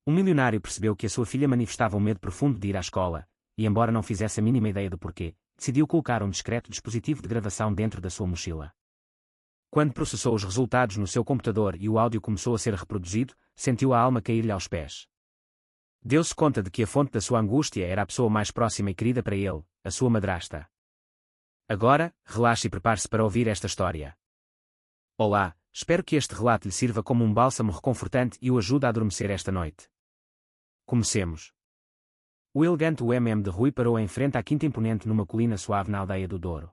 Um milionário percebeu que a sua filha manifestava um medo profundo de ir à escola, e embora não fizesse a mínima ideia do porquê, decidiu colocar um discreto dispositivo de gravação dentro da sua mochila. Quando processou os resultados no seu computador e o áudio começou a ser reproduzido, sentiu a alma cair-lhe aos pés. Deu-se conta de que a fonte da sua angústia era a pessoa mais próxima e querida para ele, a sua madrasta. Agora, relaxe e prepare-se para ouvir esta história. Olá, espero que este relato lhe sirva como um bálsamo reconfortante e o ajude a adormecer esta noite. Comecemos. O elegante UMM de Rui parou em frente à quinta imponente numa colina suave na aldeia do Douro.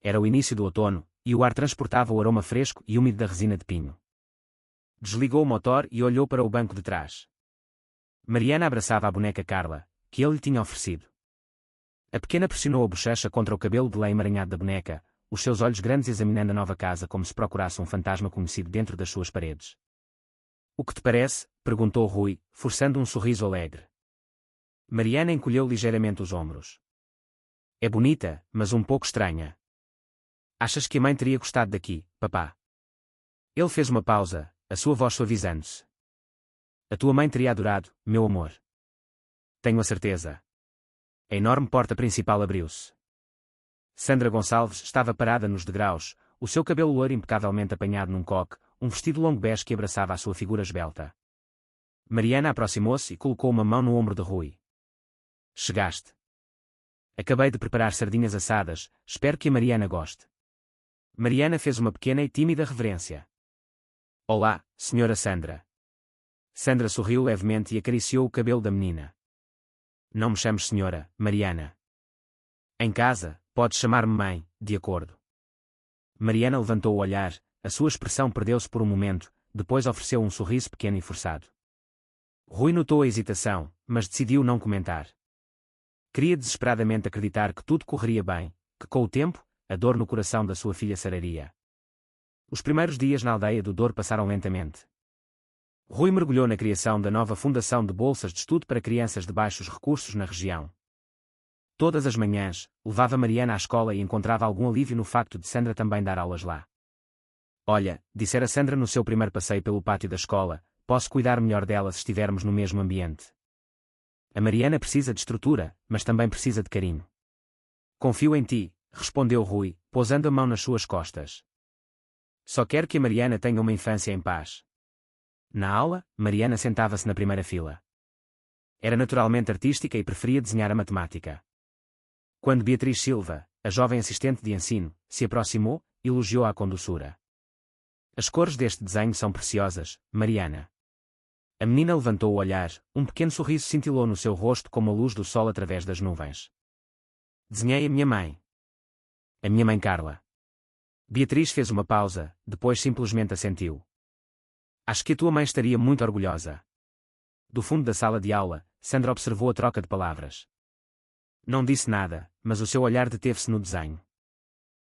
Era o início do outono, e o ar transportava o aroma fresco e úmido da resina de pinho. Desligou o motor e olhou para o banco de trás. Mariana abraçava a boneca Carla, que ele lhe tinha oferecido. A pequena pressionou a bochecha contra o cabelo de lã emaranhado da boneca, os seus olhos grandes examinando a nova casa como se procurasse um fantasma conhecido dentro das suas paredes. O que te parece? Perguntou Rui, forçando um sorriso alegre. Mariana encolheu ligeiramente os ombros. É bonita, mas um pouco estranha. Achas que a mãe teria gostado daqui, papá? Ele fez uma pausa, a sua voz suavizando-se. A tua mãe teria adorado, meu amor. Tenho a certeza. A enorme porta principal abriu-se. Sandra Gonçalves estava parada nos degraus, o seu cabelo loiro impecavelmente apanhado num coque, um vestido longo bege que abraçava a sua figura esbelta. Mariana aproximou-se e colocou uma mão no ombro de Rui. Chegaste. Acabei de preparar sardinhas assadas, espero que a Mariana goste. Mariana fez uma pequena e tímida reverência. Olá, senhora Sandra. Sandra sorriu levemente e acariciou o cabelo da menina. Não me chames senhora, Mariana. Em casa, podes chamar-me mãe, de acordo. Mariana levantou o olhar, a sua expressão perdeu-se por um momento, depois ofereceu um sorriso pequeno e forçado. Rui notou a hesitação, mas decidiu não comentar. Queria desesperadamente acreditar que tudo correria bem, que com o tempo, a dor no coração da sua filha sararia. Os primeiros dias na aldeia do Douro passaram lentamente. Rui mergulhou na criação da nova fundação de bolsas de estudo para crianças de baixos recursos na região. Todas as manhãs, levava Mariana à escola e encontrava algum alívio no facto de Sandra também dar aulas lá. Olha, dissera Sandra no seu primeiro passeio pelo pátio da escola, posso cuidar melhor dela se estivermos no mesmo ambiente. A Mariana precisa de estrutura, mas também precisa de carinho. Confio em ti, respondeu Rui, pousando a mão nas suas costas. Só quero que a Mariana tenha uma infância em paz. Na aula, Mariana sentava-se na primeira fila. Era naturalmente artística e preferia desenhar a matemática. Quando Beatriz Silva, a jovem assistente de ensino, se aproximou, elogiou-a com doçura. As cores deste desenho são preciosas, Mariana. A menina levantou o olhar, um pequeno sorriso cintilou no seu rosto como a luz do sol através das nuvens. Desenhei a minha mãe. A minha mãe Carla. Beatriz fez uma pausa, depois simplesmente assentiu. Acho que a tua mãe estaria muito orgulhosa. Do fundo da sala de aula, Sandra observou a troca de palavras. Não disse nada, mas o seu olhar deteve-se no desenho.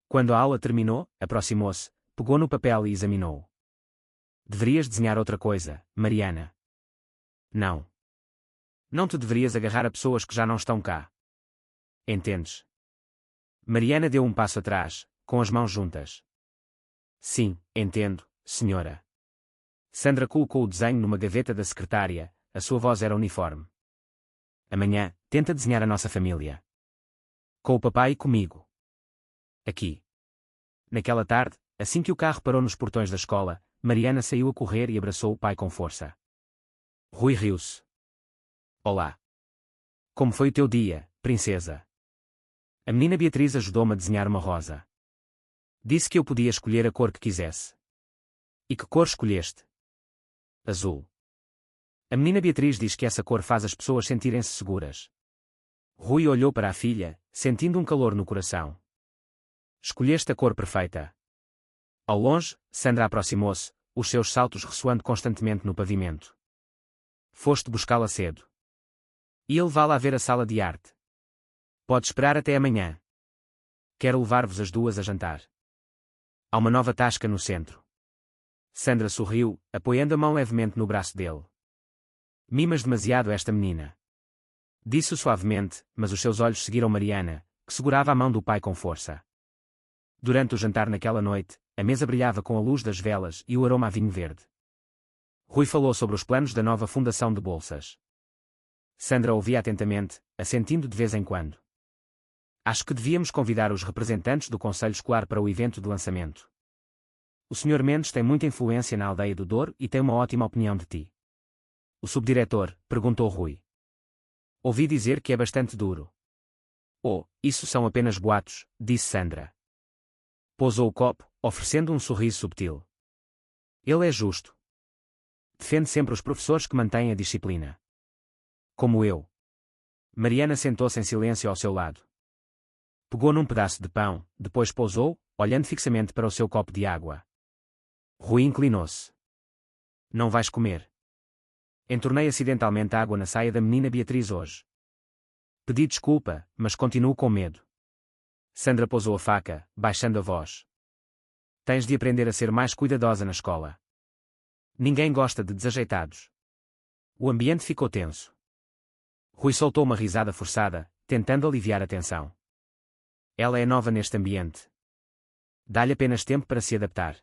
Quando a aula terminou, aproximou-se, pegou no papel e examinou. Deverias desenhar outra coisa, Mariana. Não. Não te deverias agarrar a pessoas que já não estão cá. Entendes? Mariana deu um passo atrás, com as mãos juntas. Sim, entendo, senhora. Sandra colocou o desenho numa gaveta da secretária, a sua voz era uniforme. Amanhã, tenta desenhar a nossa família. Com o papai e comigo. Aqui. Naquela tarde, assim que o carro parou nos portões da escola, Mariana saiu a correr e abraçou o pai com força. Rui riu-se. Olá. Como foi o teu dia, princesa? A menina Beatriz ajudou-me a desenhar uma rosa. Disse que eu podia escolher a cor que quisesse. E que cor escolheste? Azul. A menina Beatriz diz que essa cor faz as pessoas sentirem-se seguras. Rui olhou para a filha, sentindo um calor no coração. Escolheste a cor perfeita. Ao longe, Sandra aproximou-se, os seus saltos ressoando constantemente no pavimento. Foste buscá-la cedo. Ia levá-la a ver a sala de arte. Pode esperar até amanhã. Quero levar-vos as duas a jantar. Há uma nova tasca no centro. Sandra sorriu, apoiando a mão levemente no braço dele. Mimas demasiado esta menina. Disse-o suavemente, mas os seus olhos seguiram Mariana, que segurava a mão do pai com força. Durante o jantar naquela noite, a mesa brilhava com a luz das velas e o aroma a vinho verde. Rui falou sobre os planos da nova fundação de bolsas. Sandra ouvia atentamente, assentindo de vez em quando. Acho que devíamos convidar os representantes do Conselho Escolar para o evento de lançamento. O Sr. Mendes tem muita influência na aldeia do Douro e tem uma ótima opinião de ti. O subdiretor, perguntou Rui. Ouvi dizer que é bastante duro. Oh, isso são apenas boatos, disse Sandra. Pousou o copo, oferecendo um sorriso subtil. Ele é justo. Defende sempre os professores que mantêm a disciplina. Como eu. Mariana sentou-se em silêncio ao seu lado. Pegou num pedaço de pão, depois pousou, olhando fixamente para o seu copo de água. Rui inclinou-se. Não vais comer. Entornei acidentalmente água na saia da menina Beatriz hoje. Pedi desculpa, mas continuo com medo. Sandra pousou a faca, baixando a voz. Tens de aprender a ser mais cuidadosa na escola. Ninguém gosta de desajeitados. O ambiente ficou tenso. Rui soltou uma risada forçada, tentando aliviar a tensão. Ela é nova neste ambiente. Dá-lhe apenas tempo para se adaptar.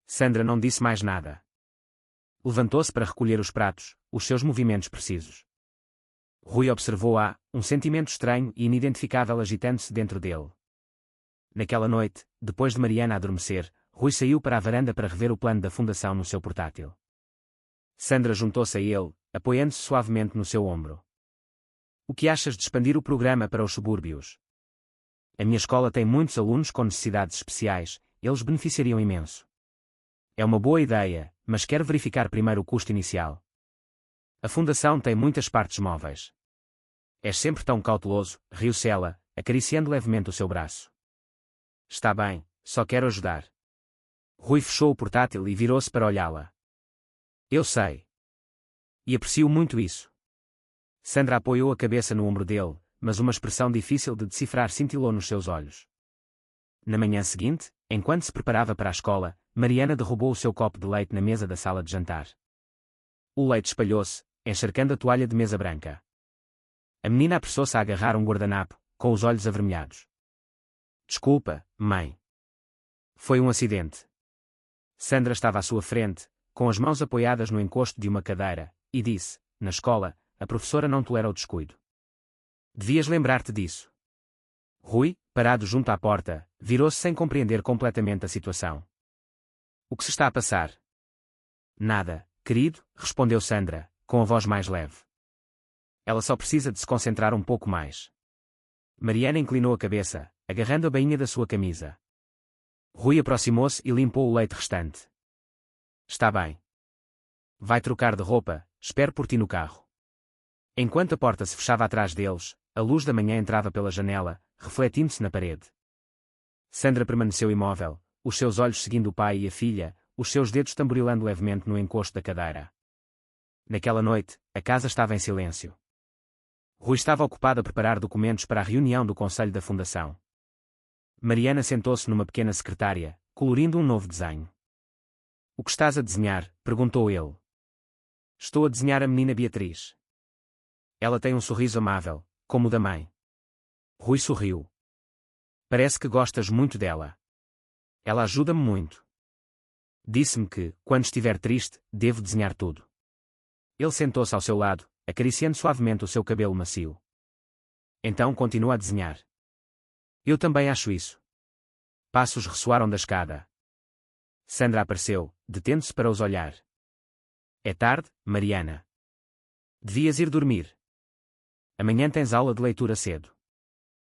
Sandra não disse mais nada. Levantou-se para recolher os pratos, os seus movimentos precisos. Rui observou-a, um sentimento estranho e inidentificável agitando-se dentro dele. Naquela noite, depois de Mariana adormecer, Rui saiu para a varanda para rever o plano da fundação no seu portátil. Sandra juntou-se a ele, apoiando-se suavemente no seu ombro. O que achas de expandir o programa para os subúrbios? A minha escola tem muitos alunos com necessidades especiais, eles beneficiariam imenso. É uma boa ideia, mas quero verificar primeiro o custo inicial. A fundação tem muitas partes móveis. És sempre tão cauteloso, riu-se ela, acariciando levemente o seu braço. Está bem, só quero ajudar. Rui fechou o portátil e virou-se para olhá-la. Eu sei. E aprecio muito isso. Sandra apoiou a cabeça no ombro dele, mas uma expressão difícil de decifrar cintilou nos seus olhos. Na manhã seguinte, enquanto se preparava para a escola, Mariana derrubou o seu copo de leite na mesa da sala de jantar. O leite espalhou-se, encharcando a toalha de mesa branca. A menina apressou-se a agarrar um guardanapo, com os olhos avermelhados. Desculpa, mãe. Foi um acidente. Sandra estava à sua frente, com as mãos apoiadas no encosto de uma cadeira, e disse, na escola, a professora não tolera o descuido. Devias lembrar-te disso. Rui, parado junto à porta, virou-se sem compreender completamente a situação. O que se está a passar? Nada, querido, respondeu Sandra, com a voz mais leve. Ela só precisa de se concentrar um pouco mais. Mariana inclinou a cabeça, agarrando a bainha da sua camisa. Rui aproximou-se e limpou o leite restante. Está bem. Vai trocar de roupa, espero por ti no carro. Enquanto a porta se fechava atrás deles, a luz da manhã entrava pela janela, refletindo-se na parede. Sandra permaneceu imóvel, os seus olhos seguindo o pai e a filha, os seus dedos tamborilando levemente no encosto da cadeira. Naquela noite, a casa estava em silêncio. Rui estava ocupado a preparar documentos para a reunião do Conselho da Fundação. Mariana sentou-se numa pequena secretária, colorindo um novo desenho. O que estás a desenhar? Perguntou ele. Estou a desenhar a menina Beatriz. Ela tem um sorriso amável, como o da mãe. Rui sorriu. Parece que gostas muito dela. Ela ajuda-me muito. Disse-me que, quando estiver triste, devo desenhar tudo. Ele sentou-se ao seu lado, acariciando suavemente o seu cabelo macio. Então continua a desenhar. Eu também acho isso. Passos ressoaram da escada. Sandra apareceu, detendo-se para os olhar. É tarde, Mariana. Devias ir dormir. Amanhã tens aula de leitura cedo.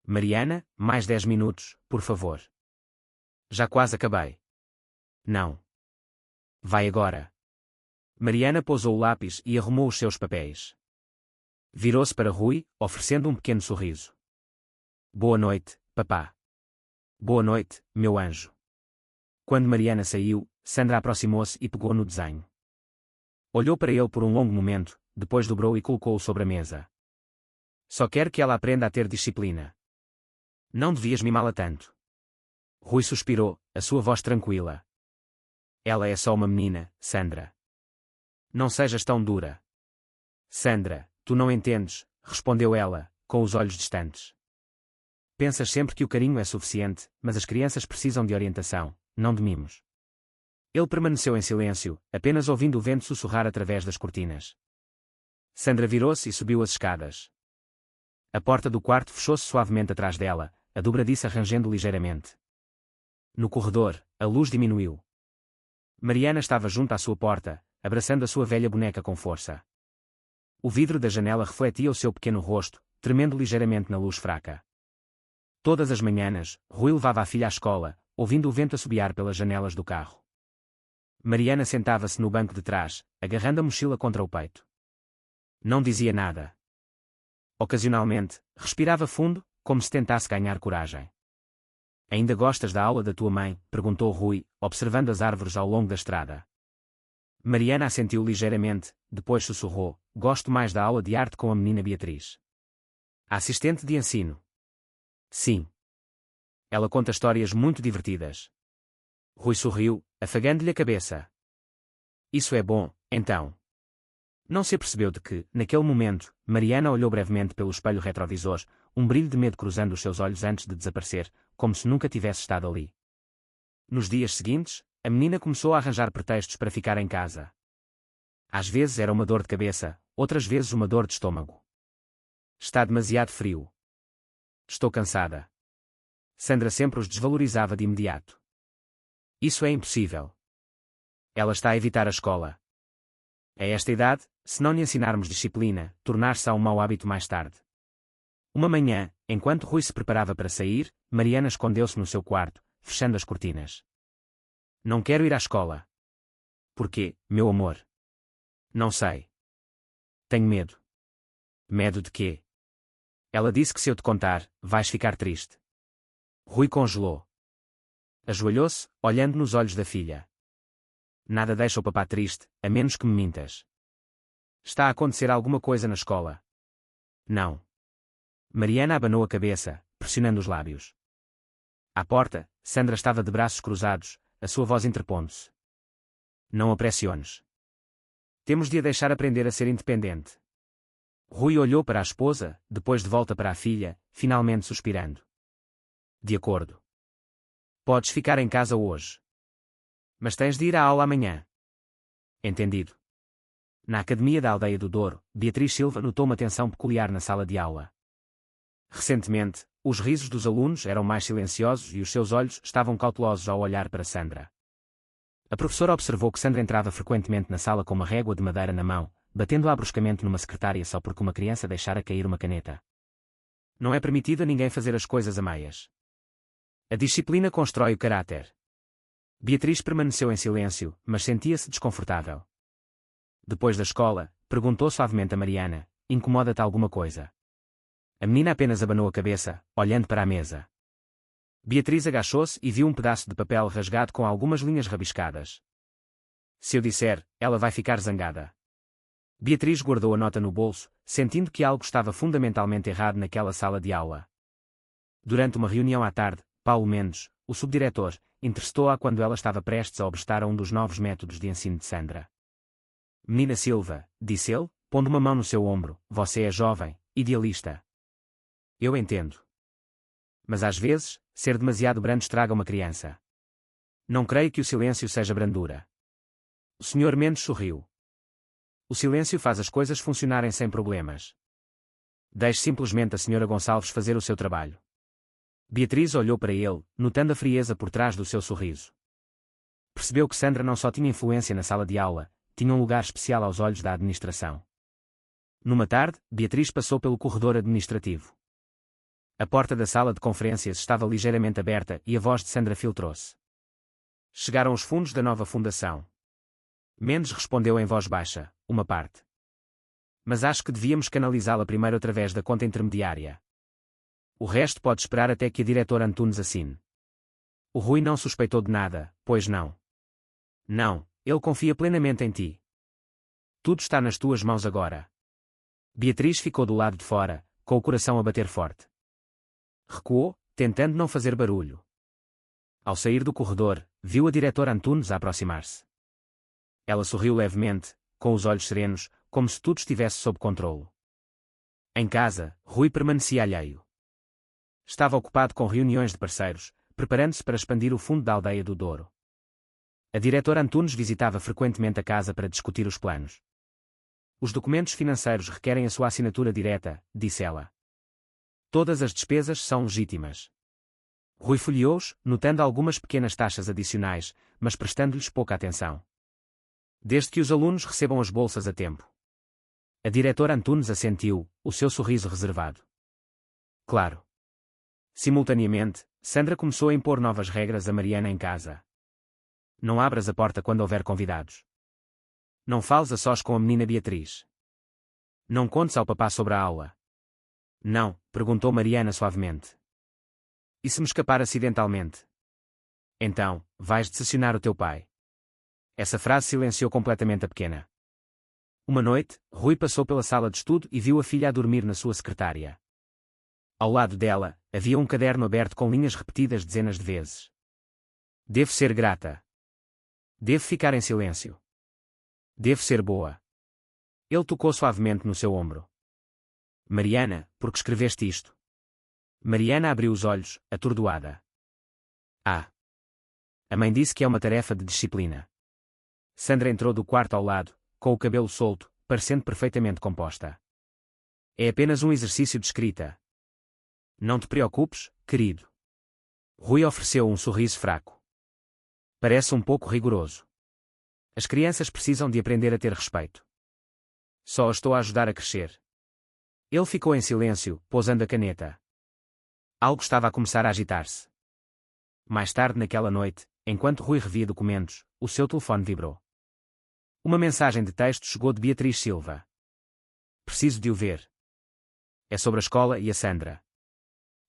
Mariana, mais 10 minutos, por favor. Já quase acabei. Não. Vai agora. Mariana pousou o lápis e arrumou os seus papéis. Virou-se para Rui, oferecendo um pequeno sorriso. Boa noite, papá. Boa noite, meu anjo. Quando Mariana saiu, Sandra aproximou-se e pegou no desenho. Olhou para ele por um longo momento, depois dobrou e colocou-o sobre a mesa. Só quero que ela aprenda a ter disciplina. Não devias mimá-la tanto. Rui suspirou, a sua voz tranquila. Ela é só uma menina, Sandra. Não sejas tão dura. Sandra, tu não entendes, respondeu ela, com os olhos distantes. Pensas sempre que o carinho é suficiente, mas as crianças precisam de orientação, não de mimos. Ele permaneceu em silêncio, apenas ouvindo o vento sussurrar através das cortinas. Sandra virou-se e subiu as escadas. A porta do quarto fechou-se suavemente atrás dela, a dobradiça rangendo ligeiramente. No corredor, a luz diminuiu. Mariana estava junto à sua porta, abraçando a sua velha boneca com força. O vidro da janela refletia o seu pequeno rosto, tremendo ligeiramente na luz fraca. Todas as manhãs, Rui levava a filha à escola, ouvindo o vento assobiar pelas janelas do carro. Mariana sentava-se no banco de trás, agarrando a mochila contra o peito. Não dizia nada. Ocasionalmente, respirava fundo, como se tentasse ganhar coragem. Ainda gostas da aula da tua mãe? Perguntou Rui, observando as árvores ao longo da estrada. Mariana assentiu ligeiramente, depois sussurrou: gosto mais da aula de arte com a menina Beatriz. A assistente de ensino. Sim. Ela conta histórias muito divertidas. Rui sorriu, afagando-lhe a cabeça. Isso é bom, então. Não se apercebeu de que, naquele momento, Mariana olhou brevemente pelo espelho retrovisor, um brilho de medo cruzando os seus olhos antes de desaparecer, como se nunca tivesse estado ali. Nos dias seguintes, a menina começou a arranjar pretextos para ficar em casa. Às vezes era uma dor de cabeça, outras vezes uma dor de estômago. Está demasiado frio. Estou cansada. Sandra sempre os desvalorizava de imediato. Isso é impossível. Ela está a evitar a escola. A esta idade, se não lhe ensinarmos disciplina, tornar-se a um mau hábito mais tarde. Uma manhã, enquanto Rui se preparava para sair, Mariana escondeu-se no seu quarto, fechando as cortinas. Não quero ir à escola. Porquê, meu amor? Não sei. Tenho medo. Medo de quê? Ela disse que se eu te contar, vais ficar triste. Rui congelou. Ajoelhou-se, olhando nos olhos da filha. Nada deixa o papá triste, a menos que me mintas. Está a acontecer alguma coisa na escola? Não. Mariana abanou a cabeça, pressionando os lábios. À porta, Sandra estava de braços cruzados, a sua voz interpondo-se. Não a pressiones. Temos de a deixar aprender a ser independente. Rui olhou para a esposa, depois de volta para a filha, finalmente suspirando. De acordo. Podes ficar em casa hoje. Mas tens de ir à aula amanhã. Entendido. Na Academia da Aldeia do Douro, Beatriz Silva notou uma tensão peculiar na sala de aula. Recentemente, os risos dos alunos eram mais silenciosos e os seus olhos estavam cautelosos ao olhar para Sandra. A professora observou que Sandra entrava frequentemente na sala com uma régua de madeira na mão, batendo-a bruscamente numa secretária só porque uma criança deixara cair uma caneta. Não é permitido a ninguém fazer as coisas a meias. A disciplina constrói o caráter. Beatriz permaneceu em silêncio, mas sentia-se desconfortável. Depois da escola, perguntou suavemente a Mariana: incomoda-te alguma coisa? A menina apenas abanou a cabeça, olhando para a mesa. Beatriz agachou-se e viu um pedaço de papel rasgado com algumas linhas rabiscadas. Se eu disser, ela vai ficar zangada. Beatriz guardou a nota no bolso, sentindo que algo estava fundamentalmente errado naquela sala de aula. Durante uma reunião à tarde, Paulo Mendes, o subdiretor, interessou-a quando ela estava prestes a obstar a um dos novos métodos de ensino de Sandra. Menina Silva, disse ele, pondo uma mão no seu ombro, você é jovem, idealista. Eu entendo. Mas às vezes, ser demasiado brando estraga uma criança. Não creio que o silêncio seja brandura. O Sr. Mendes sorriu. O silêncio faz as coisas funcionarem sem problemas. Deixe simplesmente a Sra. Gonçalves fazer o seu trabalho. Beatriz olhou para ele, notando a frieza por trás do seu sorriso. Percebeu que Sandra não só tinha influência na sala de aula, tinha um lugar especial aos olhos da administração. Numa tarde, Beatriz passou pelo corredor administrativo. A porta da sala de conferências estava ligeiramente aberta e a voz de Sandra filtrou-se. Chegaram os fundos da nova fundação. Mendes respondeu em voz baixa, uma parte. Mas acho que devíamos canalizá-la primeiro através da conta intermediária. O resto pode esperar até que a diretora Antunes assine. O Rui não suspeitou de nada, pois não. Não, ele confia plenamente em ti. Tudo está nas tuas mãos agora. Beatriz ficou do lado de fora, com o coração a bater forte. Recuou, tentando não fazer barulho. Ao sair do corredor, viu a diretora Antunes a aproximar-se. Ela sorriu levemente, com os olhos serenos, como se tudo estivesse sob controlo. Em casa, Rui permanecia alheio. Estava ocupado com reuniões de parceiros, preparando-se para expandir o fundo da Aldeia do Douro. A diretora Antunes visitava frequentemente a casa para discutir os planos. Os documentos financeiros requerem a sua assinatura direta, disse ela. Todas as despesas são legítimas. Rui folheou-os, notando algumas pequenas taxas adicionais, mas prestando-lhes pouca atenção. Desde que os alunos recebam as bolsas a tempo. A diretora Antunes assentiu, o seu sorriso reservado. Claro. Simultaneamente, Sandra começou a impor novas regras a Mariana em casa. Não abras a porta quando houver convidados. Não fales a sós com a menina Beatriz. Não contes ao papá sobre a aula. Não, perguntou Mariana suavemente. E se me escapar acidentalmente? Então, vais decepcionar o teu pai. Essa frase silenciou completamente a pequena. Uma noite, Rui passou pela sala de estudo e viu a filha a dormir na sua secretária. Ao lado dela, havia um caderno aberto com linhas repetidas dezenas de vezes. Devo ser grata. Devo ficar em silêncio. Devo ser boa. Ele tocou suavemente no seu ombro. Mariana, por que escreveste isto? Mariana abriu os olhos, atordoada. Ah! A mãe disse que é uma tarefa de disciplina. Sandra entrou do quarto ao lado, com o cabelo solto, parecendo perfeitamente composta. É apenas um exercício de escrita. Não te preocupes, querido. Rui ofereceu um sorriso fraco. Parece um pouco rigoroso. As crianças precisam de aprender a ter respeito. Só as estou a ajudar a crescer. Ele ficou em silêncio, pousando a caneta. Algo estava a começar a agitar-se. Mais tarde naquela noite, enquanto Rui revia documentos, o seu telefone vibrou. Uma mensagem de texto chegou de Beatriz Silva. Preciso de o ver. É sobre a escola e a Sandra.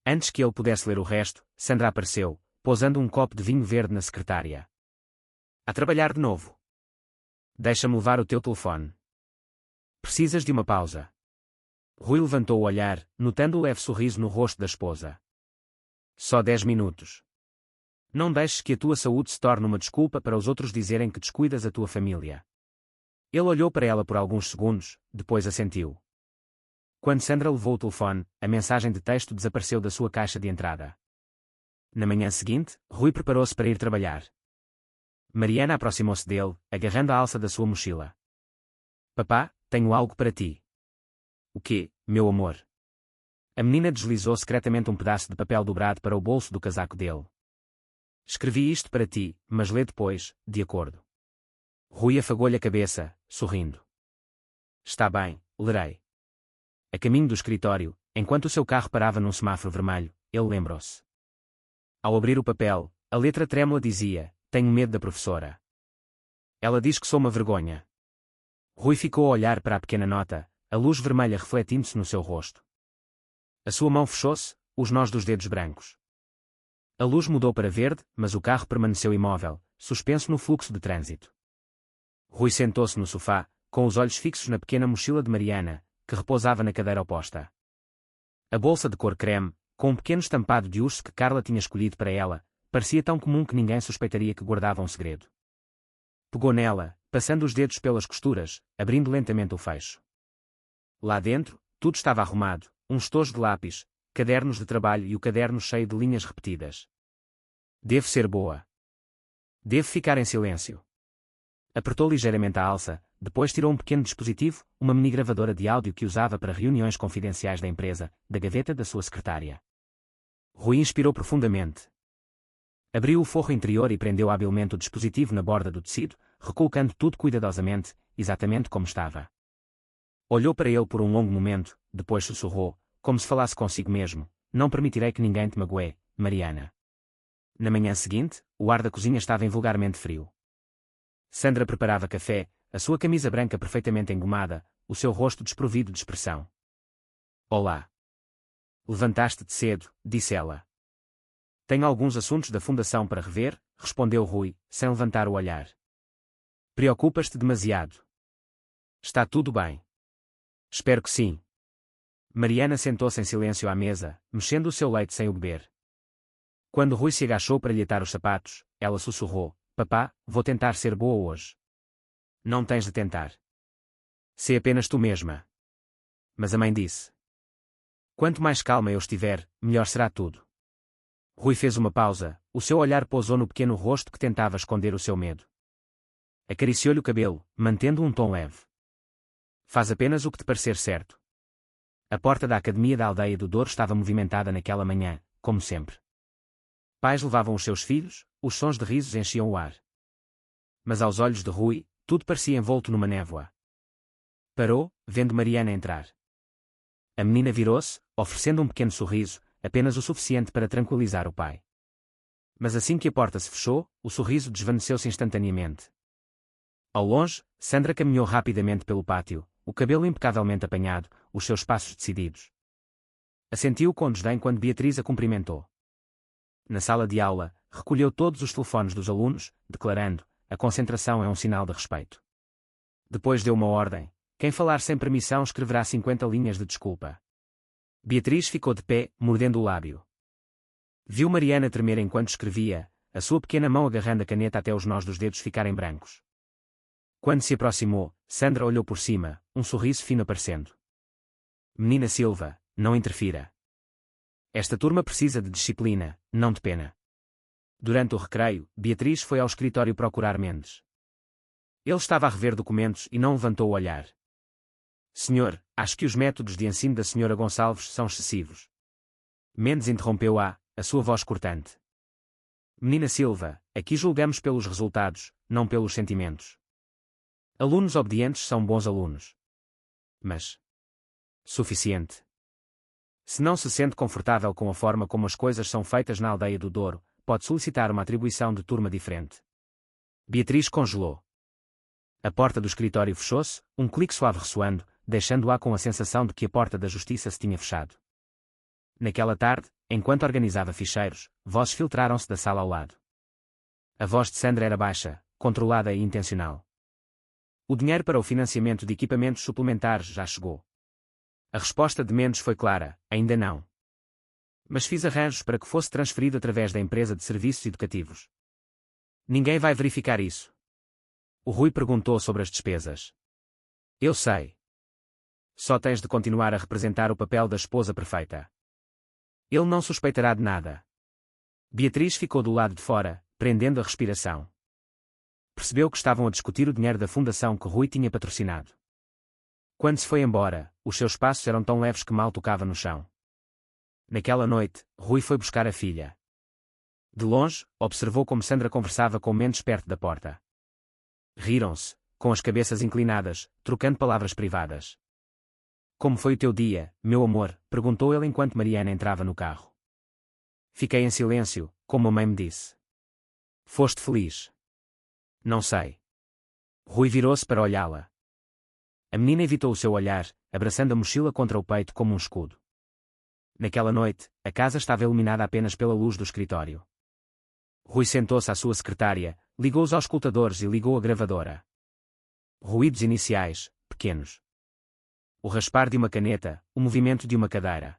Antes que ele pudesse ler o resto, Sandra apareceu, pousando um copo de vinho verde na secretária. A trabalhar de novo. Deixa-me levar o teu telefone. Precisas de uma pausa. Rui levantou o olhar, notando o leve sorriso no rosto da esposa. Só 10 minutos. Não deixes que a tua saúde se torne uma desculpa para os outros dizerem que descuidas a tua família. Ele olhou para ela por alguns segundos, depois assentiu. Quando Sandra levou o telefone, a mensagem de texto desapareceu da sua caixa de entrada. Na manhã seguinte, Rui preparou-se para ir trabalhar. Mariana aproximou-se dele, agarrando a alça da sua mochila. Papá, tenho algo para ti. O quê, meu amor? A menina deslizou secretamente um pedaço de papel dobrado para o bolso do casaco dele. Escrevi isto para ti, mas lê depois, de acordo. Rui afagou-lhe a cabeça, sorrindo. Está bem, lerei. A caminho do escritório, enquanto o seu carro parava num semáforo vermelho, ele lembrou-se. Ao abrir o papel, a letra trêmula dizia: tenho medo da professora. Ela diz que sou uma vergonha. Rui ficou a olhar para a pequena nota, a luz vermelha refletindo-se no seu rosto. A sua mão fechou-se, os nós dos dedos brancos. A luz mudou para verde, mas o carro permaneceu imóvel, suspenso no fluxo de trânsito. Rui sentou-se no sofá, com os olhos fixos na pequena mochila de Mariana, que repousava na cadeira oposta. A bolsa de cor creme, com um pequeno estampado de urso que Carla tinha escolhido para ela, parecia tão comum que ninguém suspeitaria que guardava um segredo. Pegou nela, passando os dedos pelas costuras, abrindo lentamente o fecho. Lá dentro, tudo estava arrumado, um estojo de lápis, cadernos de trabalho e o caderno cheio de linhas repetidas. Devo ser boa. Devo ficar em silêncio. Apertou ligeiramente a alça, depois tirou um pequeno dispositivo, uma mini gravadora de áudio que usava para reuniões confidenciais da empresa, da gaveta da sua secretária. Rui inspirou profundamente. Abriu o forro interior e prendeu habilmente o dispositivo na borda do tecido, recolocando tudo cuidadosamente, exatamente como estava. Olhou para ele por um longo momento, depois sussurrou, como se falasse consigo mesmo: não permitirei que ninguém te magoe, Mariana. Na manhã seguinte, o ar da cozinha estava invulgarmente frio. Sandra preparava café, a sua camisa branca perfeitamente engomada, o seu rosto desprovido de expressão. Olá. Levantaste-te cedo, disse ela. Tenho alguns assuntos da fundação para rever, respondeu Rui, sem levantar o olhar. Preocupas-te demasiado. Está tudo bem. Espero que sim. Mariana sentou-se em silêncio à mesa, mexendo o seu leite sem o beber. Quando Rui se agachou para lhe atar os sapatos, ela sussurrou: Papá, vou tentar ser boa hoje. Não tens de tentar. Sê apenas tu mesma. Mas a mãe disse. Quanto mais calma eu estiver, melhor será tudo. Rui fez uma pausa, o seu olhar pousou no pequeno rosto que tentava esconder o seu medo. Acariciou-lhe o cabelo, mantendo um tom leve. Faz apenas o que te parecer certo. A porta da Academia da Aldeia do Douro estava movimentada naquela manhã, como sempre. Pais levavam os seus filhos, os sons de risos enchiam o ar. Mas aos olhos de Rui, tudo parecia envolto numa névoa. Parou, vendo Mariana entrar. A menina virou-se, oferecendo um pequeno sorriso, apenas o suficiente para tranquilizar o pai. Mas assim que a porta se fechou, o sorriso desvaneceu-se instantaneamente. Ao longe, Sandra caminhou rapidamente pelo pátio, o cabelo impecavelmente apanhado, os seus passos decididos. Assentiu com desdém quando Beatriz a cumprimentou. Na sala de aula, recolheu todos os telefones dos alunos, declarando: a concentração é um sinal de respeito. Depois deu uma ordem: quem falar sem permissão escreverá 50 linhas de desculpa. Beatriz ficou de pé, mordendo o lábio. Viu Mariana tremer enquanto escrevia, a sua pequena mão agarrando a caneta até os nós dos dedos ficarem brancos. Quando se aproximou, Sandra olhou por cima, um sorriso fino aparecendo. Menina Silva, não interfira. Esta turma precisa de disciplina, não de pena. Durante o recreio, Beatriz foi ao escritório procurar Mendes. Ele estava a rever documentos e não levantou o olhar. Senhor, acho que os métodos de ensino da senhora Gonçalves são excessivos. Mendes interrompeu-a, a sua voz cortante. Menina Silva, aqui julgamos pelos resultados, não pelos sentimentos. Alunos obedientes são bons alunos. Mas suficiente. Se não se sente confortável com a forma como as coisas são feitas na Aldeia do Douro, pode solicitar uma atribuição de turma diferente. Beatriz congelou. A porta do escritório fechou-se, um clique suave ressoando, deixando-a com a sensação de que a porta da justiça se tinha fechado. Naquela tarde, enquanto organizava ficheiros, vozes filtraram-se da sala ao lado. A voz de Sandra era baixa, controlada e intencional. O dinheiro para o financiamento de equipamentos suplementares já chegou. A resposta de Mendes foi clara: ainda não. Mas fiz arranjos para que fosse transferido através da empresa de serviços educativos. Ninguém vai verificar isso. O Rui perguntou sobre as despesas. Eu sei. Só tens de continuar a representar o papel da esposa perfeita. Ele não suspeitará de nada. Beatriz ficou do lado de fora, prendendo a respiração. Percebeu que estavam a discutir o dinheiro da fundação que Rui tinha patrocinado. Quando se foi embora, os seus passos eram tão leves que mal tocava no chão. Naquela noite, Rui foi buscar a filha. De longe, observou como Sandra conversava com Mendes perto da porta. Riram-se, com as cabeças inclinadas, trocando palavras privadas. Como foi o teu dia, meu amor? Perguntou ele enquanto Mariana entrava no carro. Fiquei em silêncio, como a mãe me disse. Foste feliz? Não sei. Rui virou-se para olhá-la. A menina evitou o seu olhar, abraçando a mochila contra o peito como um escudo. Naquela noite, a casa estava iluminada apenas pela luz do escritório. Rui sentou-se à sua secretária, ligou os auscultadores e ligou a gravadora. Ruídos iniciais, pequenos. O raspar de uma caneta, o movimento de uma cadeira.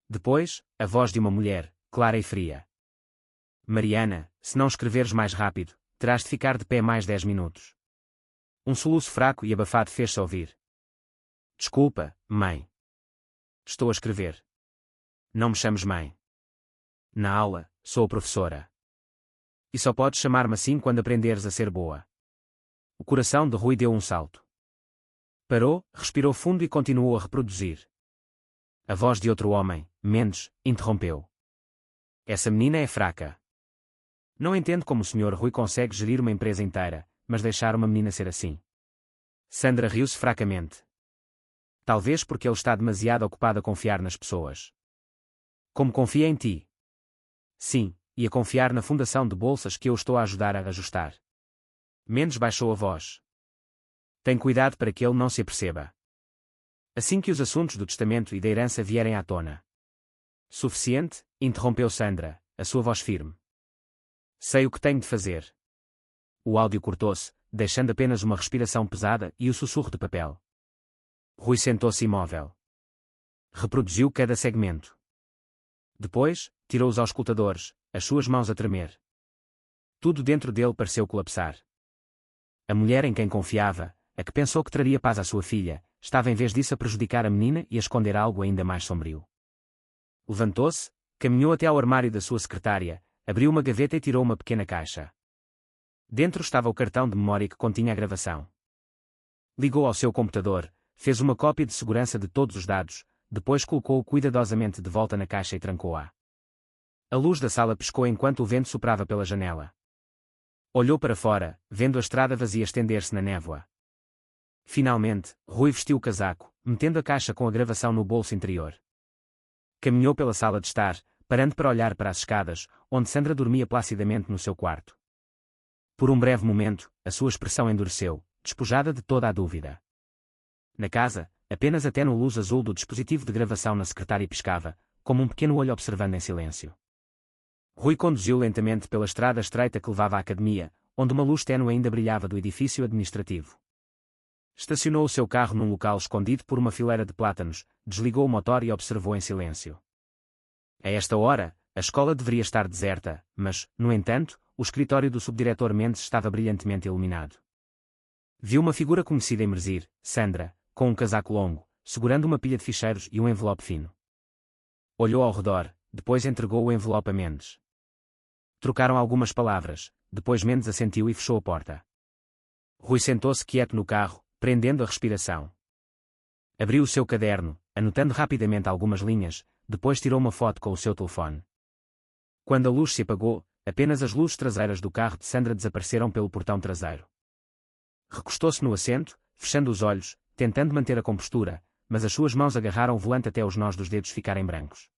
Depois, a voz de uma mulher, clara e fria. Mariana, se não escreveres mais rápido, terás de ficar de pé mais 10 minutos. Um soluço fraco e abafado fez-se ouvir. Desculpa, mãe. Estou a escrever. Não me chames mãe. Na aula, sou professora. E só podes chamar-me assim quando aprenderes a ser boa. O coração de Rui deu um salto. Parou, respirou fundo e continuou a reproduzir. A voz de outro homem, Mendes, interrompeu. Essa menina é fraca. Não entendo como o Sr. Rui consegue gerir uma empresa inteira, mas deixar uma menina ser assim. Sandra riu-se fracamente. Talvez porque ele está demasiado ocupado a confiar nas pessoas. Como confia em ti? Sim, e a confiar na fundação de bolsas que eu estou a ajudar a ajustar. Mendes baixou a voz. Tem cuidado para que ele não se aperceba. Assim que os assuntos do testamento e da herança vierem à tona. Suficiente? Interrompeu Sandra, a sua voz firme. Sei o que tenho de fazer. O áudio cortou-se, deixando apenas uma respiração pesada e o sussurro de papel. Rui sentou-se imóvel. Reproduziu cada segmento. Depois, tirou os auscultadores, as suas mãos a tremer. Tudo dentro dele pareceu colapsar. A mulher em quem confiava, a que pensou que traria paz à sua filha, estava em vez disso a prejudicar a menina e a esconder algo ainda mais sombrio. Levantou-se, caminhou até ao armário da sua secretária, abriu uma gaveta e tirou uma pequena caixa. Dentro estava o cartão de memória que continha a gravação. Ligou ao seu computador, fez uma cópia de segurança de todos os dados, depois colocou-o cuidadosamente de volta na caixa e trancou-a. A luz da sala piscou enquanto o vento soprava pela janela. Olhou para fora, vendo a estrada vazia estender-se na névoa. Finalmente, Rui vestiu o casaco, metendo a caixa com a gravação no bolso interior. Caminhou pela sala de estar, parando para olhar para as escadas, onde Sandra dormia placidamente no seu quarto. Por um breve momento, a sua expressão endureceu, despojada de toda a dúvida. Na casa, apenas a tênue luz azul do dispositivo de gravação na secretária piscava, como um pequeno olho observando em silêncio. Rui conduziu lentamente pela estrada estreita que levava à academia, onde uma luz tênue ainda brilhava do edifício administrativo. Estacionou o seu carro num local escondido por uma fileira de plátanos, desligou o motor e observou em silêncio. A esta hora, a escola deveria estar deserta, mas, no entanto, o escritório do subdiretor Mendes estava brilhantemente iluminado. Viu uma figura conhecida emergir, Sandra, com um casaco longo, segurando uma pilha de ficheiros e um envelope fino. Olhou ao redor, depois entregou o envelope a Mendes. Trocaram algumas palavras, depois Mendes assentiu e fechou a porta. Rui sentou-se quieto no carro, prendendo a respiração. Abriu o seu caderno, anotando rapidamente algumas linhas, depois tirou uma foto com o seu telefone. Quando a luz se apagou, apenas as luzes traseiras do carro de Sandra desapareceram pelo portão traseiro. Recostou-se no assento, fechando os olhos, tentando manter a compostura, mas as suas mãos agarraram o volante até os nós dos dedos ficarem brancos.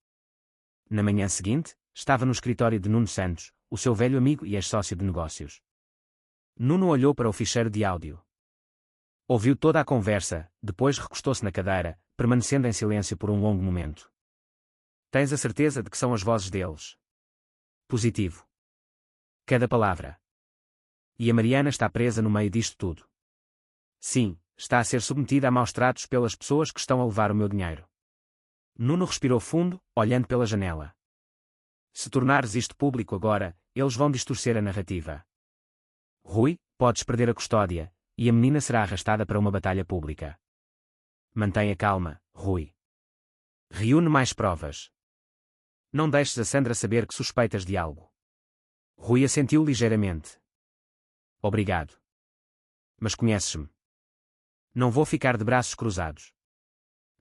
Na manhã seguinte, estava no escritório de Nuno Santos, o seu velho amigo e ex-sócio de negócios. Nuno olhou para o ficheiro de áudio. Ouviu toda a conversa, depois recostou-se na cadeira, permanecendo em silêncio por um longo momento. Tens a certeza de que são as vozes deles? Positivo. Cada palavra. E a Mariana está presa no meio disto tudo. Sim, está a ser submetida a maus tratos pelas pessoas que estão a levar o meu dinheiro. Nuno respirou fundo, olhando pela janela. Se tornares isto público agora, eles vão distorcer a narrativa. Rui, podes perder a custódia, e a menina será arrastada para uma batalha pública. Mantenha calma, Rui. Reúne mais provas. Não deixes a Sandra saber que suspeitas de algo. Rui assentiu ligeiramente. Obrigado. Mas conheces-me. Não vou ficar de braços cruzados.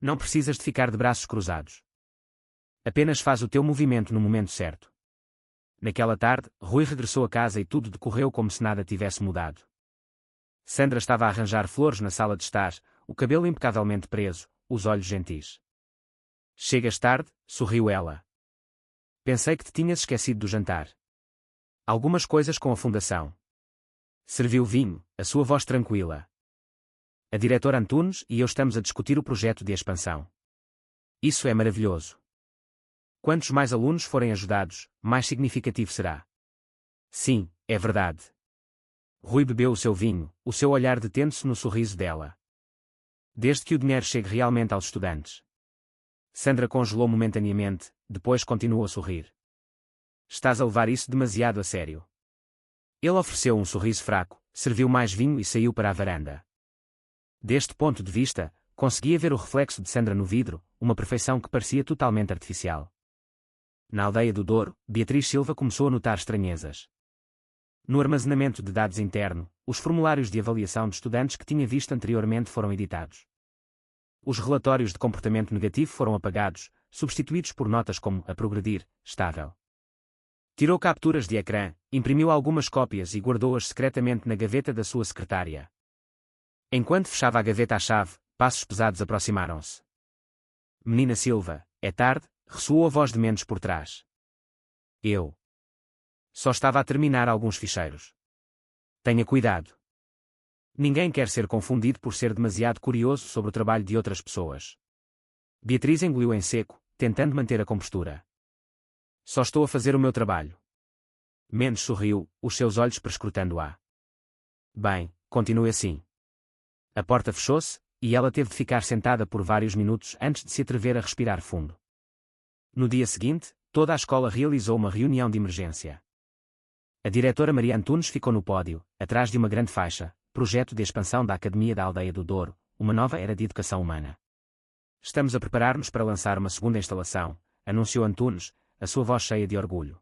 Não precisas de ficar de braços cruzados. Apenas faz o teu movimento no momento certo. Naquela tarde, Rui regressou a casa e tudo decorreu como se nada tivesse mudado. Sandra estava a arranjar flores na sala de estar, o cabelo impecavelmente preso, os olhos gentis. Chegas tarde, sorriu ela. Pensei que te tinhas esquecido do jantar. Algumas coisas com a fundação. Serviu vinho, a sua voz tranquila. A diretora Antunes e eu estamos a discutir o projeto de expansão. Isso é maravilhoso. Quantos mais alunos forem ajudados, mais significativo será. Sim, é verdade. Rui bebeu o seu vinho, o seu olhar detendo-se no sorriso dela. Desde que o dinheiro chegue realmente aos estudantes. Sandra congelou momentaneamente, depois continuou a sorrir. Estás a levar isso demasiado a sério. Ele ofereceu um sorriso fraco, serviu mais vinho e saiu para a varanda. Deste ponto de vista, conseguia ver o reflexo de Sandra no vidro, uma perfeição que parecia totalmente artificial. Na aldeia do Douro, Beatriz Silva começou a notar estranhezas. No armazenamento de dados interno, os formulários de avaliação de estudantes que tinha visto anteriormente foram editados. Os relatórios de comportamento negativo foram apagados, substituídos por notas como a progredir, estável. Tirou capturas de ecrã, imprimiu algumas cópias e guardou-as secretamente na gaveta da sua secretária. Enquanto fechava a gaveta à chave, passos pesados aproximaram-se. Menina Silva, é tarde, ressoou a voz de Mendes por trás. Eu. Só estava a terminar alguns ficheiros. Tenha cuidado. Ninguém quer ser confundido por ser demasiado curioso sobre o trabalho de outras pessoas. Beatriz engoliu em seco, tentando manter a compostura. Só estou a fazer o meu trabalho. Mendes sorriu, os seus olhos perscrutando-a. Bem, continue assim. A porta fechou-se, e ela teve de ficar sentada por vários minutos antes de se atrever a respirar fundo. No dia seguinte, toda a escola realizou uma reunião de emergência. A diretora Maria Antunes ficou no pódio, atrás de uma grande faixa, projeto de expansão da Academia da Aldeia do Douro, uma nova era de educação humana. Estamos a preparar-nos para lançar uma segunda instalação, anunciou Antunes, a sua voz cheia de orgulho.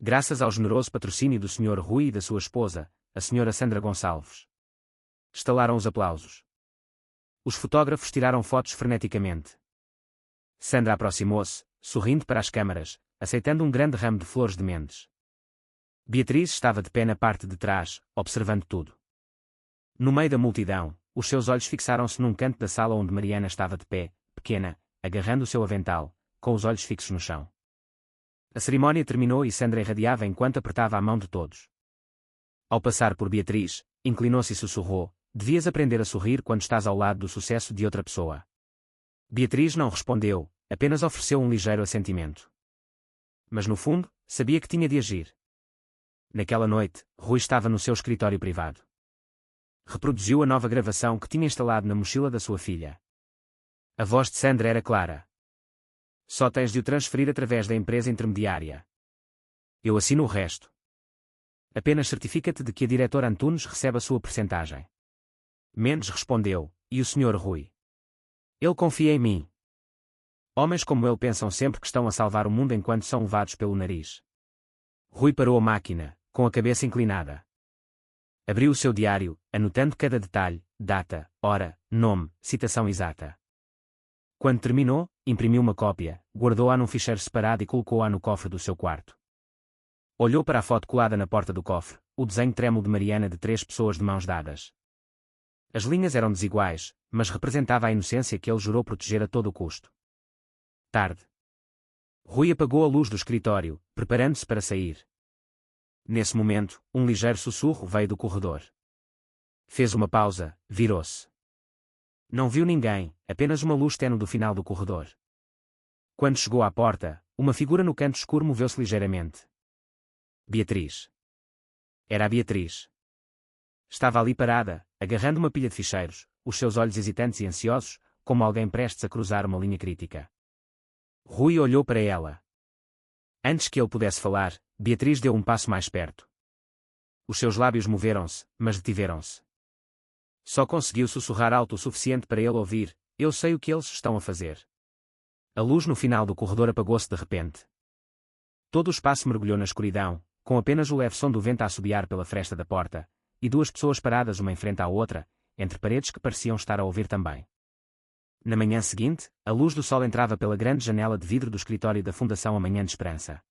Graças ao generoso patrocínio do Sr. Rui e da sua esposa, a Sra. Sandra Gonçalves. Estalaram os aplausos. Os fotógrafos tiraram fotos freneticamente. Sandra aproximou-se, sorrindo para as câmaras, aceitando um grande ramo de flores de Mendes. Beatriz estava de pé na parte de trás, observando tudo. No meio da multidão, os seus olhos fixaram-se num canto da sala onde Mariana estava de pé, pequena, agarrando o seu avental, com os olhos fixos no chão. A cerimónia terminou e Sandra irradiava enquanto apertava a mão de todos. Ao passar por Beatriz, inclinou-se e sussurrou: "Devias aprender a sorrir quando estás ao lado do sucesso de outra pessoa." Beatriz não respondeu, apenas ofereceu um ligeiro assentimento. Mas no fundo, sabia que tinha de agir. Naquela noite, Rui estava no seu escritório privado. Reproduziu a nova gravação que tinha instalado na mochila da sua filha. A voz de Sandra era clara. "Só tens de o transferir através da empresa intermediária. Eu assino o resto. Apenas certifica-te de que a diretora Antunes recebe a sua percentagem." Mendes respondeu: "E o Sr. Rui? Ele confia em mim." Homens como ele pensam sempre que estão a salvar o mundo enquanto são levados pelo nariz. Rui parou a máquina, com a cabeça inclinada. Abriu o seu diário, anotando cada detalhe, data, hora, nome, citação exata. Quando terminou, imprimiu uma cópia, guardou-a num ficheiro separado e colocou-a no cofre do seu quarto. Olhou para a foto colada na porta do cofre, o desenho trêmulo de Mariana de 3 pessoas de mãos dadas. As linhas eram desiguais, mas representava a inocência que ele jurou proteger a todo o custo. Tarde. Rui apagou a luz do escritório, preparando-se para sair. Nesse momento, um ligeiro sussurro veio do corredor. Fez uma pausa, virou-se. Não viu ninguém, apenas uma luz tênue do final do corredor. Quando chegou à porta, uma figura no canto escuro moveu-se ligeiramente. Beatriz. Era a Beatriz. Estava ali parada, agarrando uma pilha de ficheiros, os seus olhos hesitantes e ansiosos, como alguém prestes a cruzar uma linha crítica. Rui olhou para ela. Antes que ele pudesse falar, Beatriz deu um passo mais perto. Os seus lábios moveram-se, mas detiveram-se. Só conseguiu sussurrar alto o suficiente para ele ouvir: "Eu sei o que eles estão a fazer." A luz no final do corredor apagou-se de repente. Todo o espaço mergulhou na escuridão, com apenas o leve som do vento a assobiar pela fresta da porta, e 2 pessoas paradas uma em frente à outra, entre paredes que pareciam estar a ouvir também. Na manhã seguinte, a luz do sol entrava pela grande janela de vidro do escritório da Fundação Amanhã de Esperança.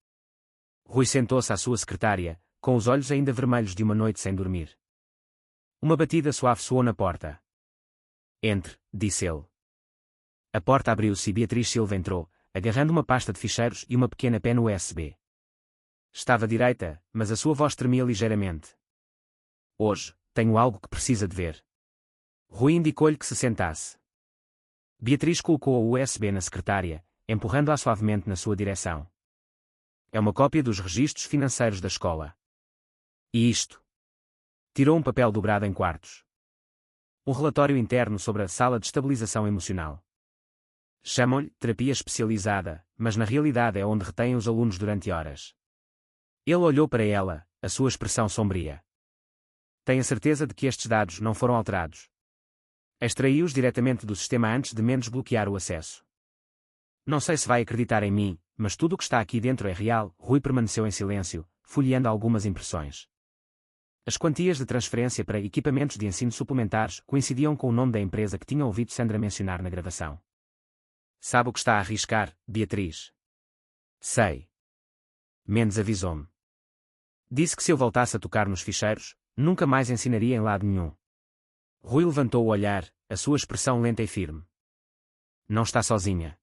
Rui sentou-se à sua secretária, com os olhos ainda vermelhos de uma noite sem dormir. Uma batida suave soou na porta. "Entre", disse ele. A porta abriu-se e Beatriz Silva entrou, agarrando uma pasta de ficheiros e uma pequena pena USB. Estava direita, mas a sua voz tremia ligeiramente. "Hoje, tenho algo que precisa de ver." Rui indicou-lhe que se sentasse. Beatriz colocou o USB na secretária, empurrando-a suavemente na sua direção. "É uma cópia dos registros financeiros da escola." "E isto?" Tirou um papel dobrado em quartos. "Um relatório interno sobre a sala de estabilização emocional. Chamam-lhe terapia especializada, mas na realidade é onde retêm os alunos durante horas." Ele olhou para ela, a sua expressão sombria. "Tenho a certeza de que estes dados não foram alterados. Extraí-os diretamente do sistema antes de Mendes bloquear o acesso. Não sei se vai acreditar em mim, mas tudo o que está aqui dentro é real." Rui permaneceu em silêncio, folheando algumas impressões. As quantias de transferência para equipamentos de ensino suplementares coincidiam com o nome da empresa que tinha ouvido Sandra mencionar na gravação. "Sabe o que está a arriscar, Beatriz?" "Sei." Mendes avisou-me. "Disse que se eu voltasse a tocar nos ficheiros, nunca mais ensinaria em lado nenhum." Rui levantou o olhar, a sua expressão lenta e firme. "Não está sozinha.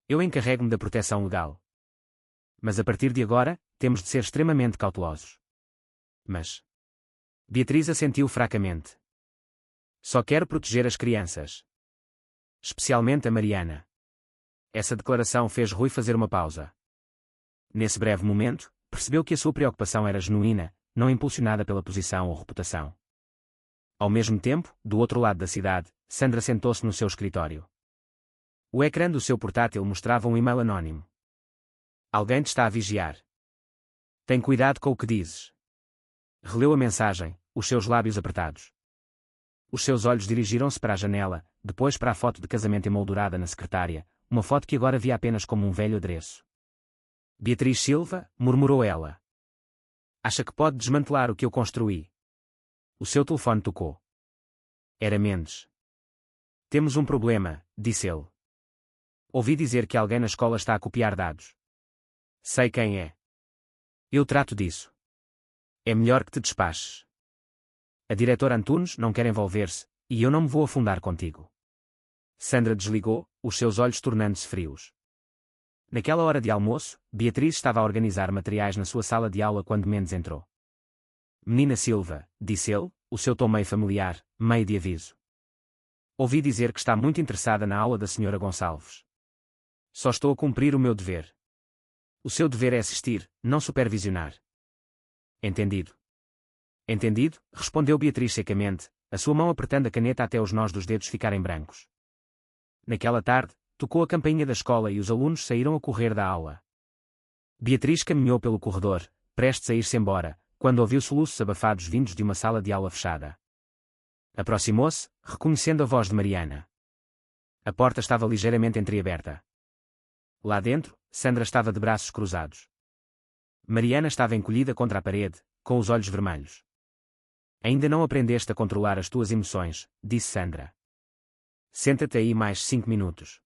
Eu encarrego-me da proteção legal. Mas a partir de agora, temos de ser extremamente cautelosos." "Mas..." Beatriz assentiu fracamente. "Só quero proteger as crianças. Especialmente a Mariana." Essa declaração fez Rui fazer uma pausa. Nesse breve momento, percebeu que a sua preocupação era genuína, não impulsionada pela posição ou reputação. Ao mesmo tempo, do outro lado da cidade, Sandra sentou-se no seu escritório. O ecrã do seu portátil mostrava um e-mail anónimo. "Alguém te está a vigiar. Tem cuidado com o que dizes." Releu a mensagem, os seus lábios apertados. Os seus olhos dirigiram-se para a janela, depois para a foto de casamento emoldurada na secretária, uma foto que agora via apenas como um velho adereço. "Beatriz Silva", murmurou ela. Acha que pode desmantelar o que eu construí? O seu telefone tocou. Era Mendes. Temos um problema, disse ele. Ouvi dizer que alguém na escola está a copiar dados. Sei quem é. Eu trato disso. É melhor que te despaches. A diretora Antunes não quer envolver-se, e eu não me vou afundar contigo. Sandra desligou, os seus olhos tornando-se frios. Naquela hora de almoço, Beatriz estava a organizar materiais na sua sala de aula quando Mendes entrou. Menina Silva, disse ele, o seu tom meio familiar, meio de aviso. Ouvi dizer que está muito interessada na aula da senhora Gonçalves. Só estou a cumprir o meu dever. O seu dever é assistir, não supervisionar. Entendido. Entendido, respondeu Beatriz secamente, a sua mão apertando a caneta até os nós dos dedos ficarem brancos. Naquela tarde, tocou a campainha da escola e os alunos saíram a correr da aula. Beatriz caminhou pelo corredor, prestes a ir-se embora, quando ouviu soluços abafados vindos de uma sala de aula fechada. Aproximou-se, reconhecendo a voz de Mariana. A porta estava ligeiramente entreaberta. Lá dentro, Sandra estava de braços cruzados. Mariana estava encolhida contra a parede, com os olhos vermelhos. Ainda não aprendeste a controlar as tuas emoções, disse Sandra. Senta-te aí mais 5 minutos.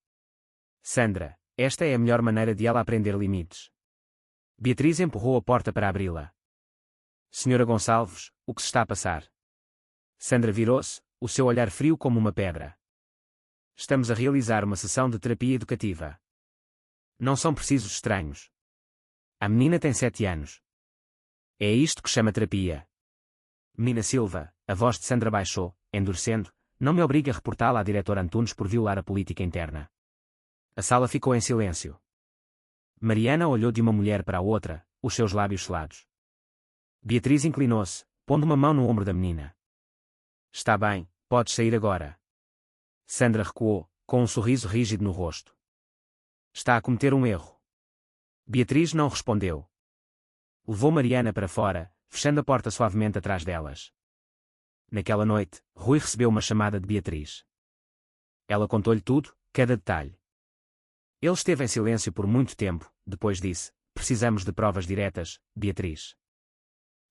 Sandra, esta é a melhor maneira de ela aprender limites. Beatriz empurrou a porta para abri-la. Senhora Gonçalves, o que se está a passar? Sandra virou-se, o seu olhar frio como uma pedra. Estamos a realizar uma sessão de terapia educativa. Não são precisos estranhos. A menina tem 7 anos. É isto que chama terapia. Menina Silva, a voz de Sandra baixou, endurecendo, não me obrigue a reportá-la à diretora Antunes por violar a política interna. A sala ficou em silêncio. Mariana olhou de uma mulher para a outra, os seus lábios selados. Beatriz inclinou-se, pondo uma mão no ombro da menina. Está bem, podes sair agora. Sandra recuou, com um sorriso rígido no rosto. Está a cometer um erro. Beatriz não respondeu. Levou Mariana para fora, fechando a porta suavemente atrás delas. Naquela noite, Rui recebeu uma chamada de Beatriz. Ela contou-lhe tudo, cada detalhe. Ele esteve em silêncio por muito tempo, depois disse, precisamos de provas diretas, Beatriz.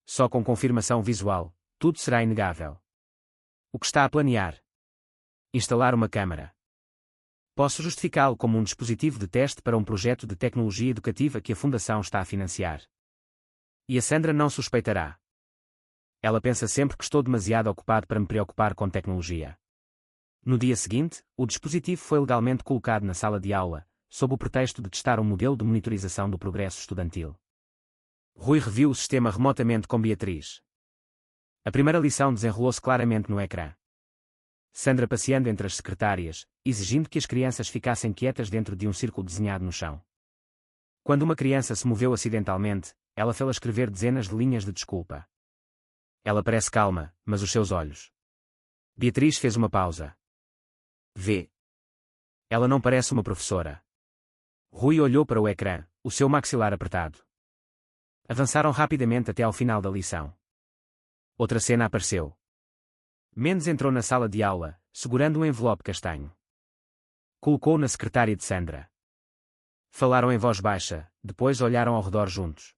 Só com confirmação visual, tudo será inegável. O que está a planear? Instalar uma câmara. Posso justificá-lo como um dispositivo de teste para um projeto de tecnologia educativa que a Fundação está a financiar. E a Sandra não suspeitará. Ela pensa sempre que estou demasiado ocupado para me preocupar com tecnologia. No dia seguinte, o dispositivo foi legalmente colocado na sala de aula, sob o pretexto de testar um modelo de monitorização do progresso estudantil. Rui reviu o sistema remotamente com Beatriz. A primeira lição desenrolou-se claramente no ecrã. Sandra passeando entre as secretárias, exigindo que as crianças ficassem quietas dentro de um círculo desenhado no chão. Quando uma criança se moveu acidentalmente, ela fê-la escrever dezenas de linhas de desculpa. Ela parece calma, mas os seus olhos. Beatriz fez uma pausa. Vê. Ela não parece uma professora. Rui olhou para o ecrã, o seu maxilar apertado. Avançaram rapidamente até ao final da lição. Outra cena apareceu. Mendes entrou na sala de aula, segurando um envelope castanho. Colocou-o na secretária de Sandra. Falaram em voz baixa, depois olharam ao redor juntos.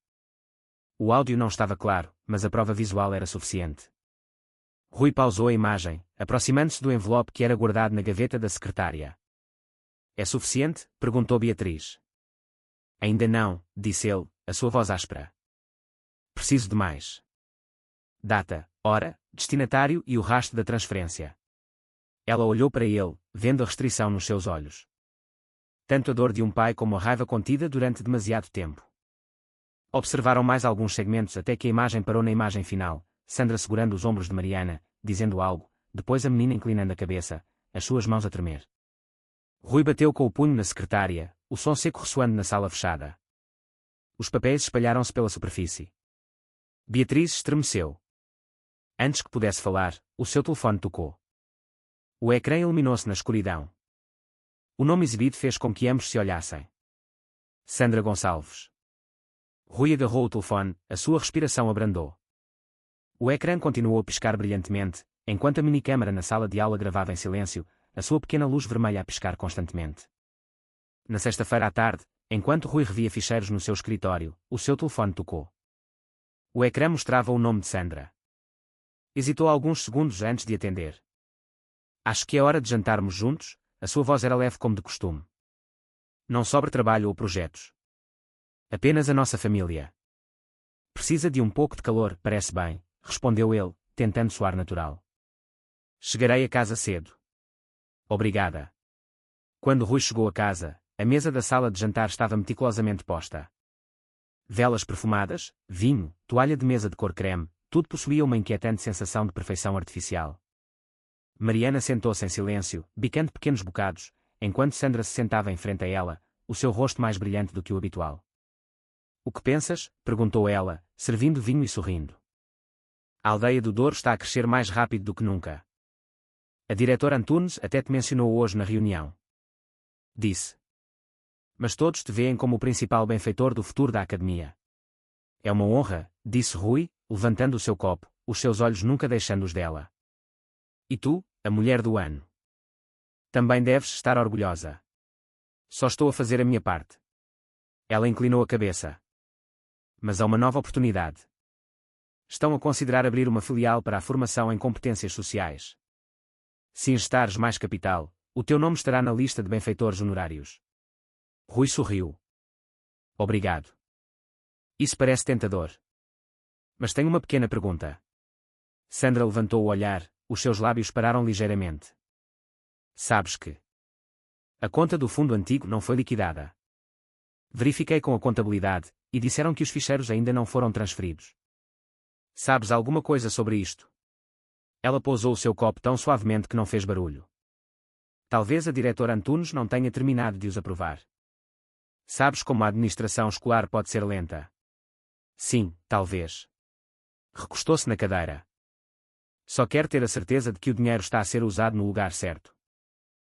O áudio não estava claro, mas a prova visual era suficiente. Rui pausou a imagem, aproximando-se do envelope que era guardado na gaveta da secretária. É suficiente? Perguntou Beatriz. Ainda não, disse ele, a sua voz áspera. Preciso de mais. Data, hora, destinatário e o rastro da transferência. Ela olhou para ele, vendo a restrição nos seus olhos. Tanto a dor de um pai como a raiva contida durante demasiado tempo. Observaram mais alguns segmentos até que a imagem parou na imagem final, Sandra segurando os ombros de Mariana, dizendo algo, depois a menina inclinando a cabeça, as suas mãos a tremer. Rui bateu com o punho na secretária, o som seco ressoando na sala fechada. Os papéis espalharam-se pela superfície. Beatriz estremeceu. Antes que pudesse falar, o seu telefone tocou. O ecrã iluminou-se na escuridão. O nome exibido fez com que ambos se olhassem. Sandra Gonçalves. Rui agarrou o telefone, a sua respiração abrandou. O ecrã continuou a piscar brilhantemente, enquanto a minicâmara na sala de aula gravava em silêncio, a sua pequena luz vermelha a piscar constantemente. Na sexta-feira à tarde, enquanto Rui revia ficheiros no seu escritório, o seu telefone tocou. O ecrã mostrava o nome de Sandra. Hesitou alguns segundos antes de atender. Acho que é hora de jantarmos juntos, a sua voz era leve como de costume. Não sobre trabalho ou projetos. Apenas a nossa família. Precisa de um pouco de calor, parece bem, respondeu ele, tentando soar natural. Chegarei a casa cedo. Obrigada. Quando Rui chegou a casa, a mesa da sala de jantar estava meticulosamente posta. Velas perfumadas, vinho, toalha de mesa de cor creme, tudo possuía uma inquietante sensação de perfeição artificial. Mariana sentou-se em silêncio, bicando pequenos bocados, enquanto Sandra se sentava em frente a ela, o seu rosto mais brilhante do que o habitual. O que pensas? Perguntou ela, servindo vinho e sorrindo. A aldeia do Douro está a crescer mais rápido do que nunca. A diretora Antunes até te mencionou hoje na reunião. Disse. Mas todos te veem como o principal benfeitor do futuro da academia. É uma honra, disse Rui, levantando o seu copo, os seus olhos nunca deixando os dela. E tu, a mulher do ano? Também deves estar orgulhosa. Só estou a fazer a minha parte. Ela inclinou a cabeça. Mas há uma nova oportunidade. Estão a considerar abrir uma filial para a formação em competências sociais. Se ingestares mais capital, o teu nome estará na lista de benfeitores honorários. Rui sorriu. Obrigado. Isso parece tentador. Mas tenho uma pequena pergunta. Sandra levantou o olhar, os seus lábios pararam ligeiramente. Sabes que a conta do fundo antigo não foi liquidada. Verifiquei com a contabilidade, e disseram que os ficheiros ainda não foram transferidos. Sabes alguma coisa sobre isto? Ela pousou o seu copo tão suavemente que não fez barulho. Talvez a diretora Antunes não tenha terminado de os aprovar. Sabes como a administração escolar pode ser lenta? Sim, talvez. Recostou-se na cadeira. Só quero ter a certeza de que o dinheiro está a ser usado no lugar certo.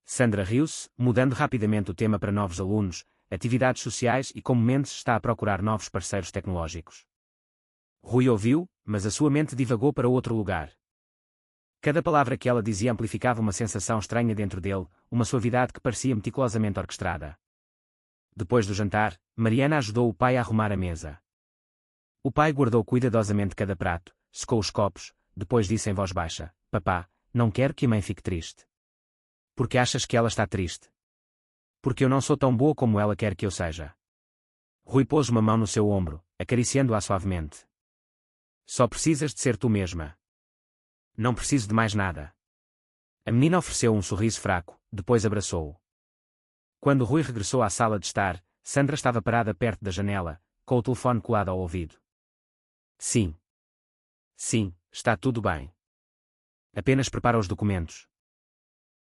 Sandra riu-se, mudando rapidamente o tema para novos alunos, atividades sociais e como Mendes está a procurar novos parceiros tecnológicos. Rui ouviu, mas a sua mente divagou para outro lugar. Cada palavra que ela dizia amplificava uma sensação estranha dentro dele, uma suavidade que parecia meticulosamente orquestrada. Depois do jantar, Mariana ajudou o pai a arrumar a mesa. O pai guardou cuidadosamente cada prato, secou os copos, depois disse em voz baixa: Papá, não quero que a mãe fique triste. Porque achas que ela está triste? Porque eu não sou tão boa como ela quer que eu seja. Rui pôs uma mão no seu ombro, acariciando-a suavemente. Só precisas de ser tu mesma. Não preciso de mais nada. A menina ofereceu um sorriso fraco, depois abraçou-o. Quando Rui regressou à sala de estar, Sandra estava parada perto da janela, com o telefone colado ao ouvido. Sim. Sim, está tudo bem. Apenas prepara os documentos.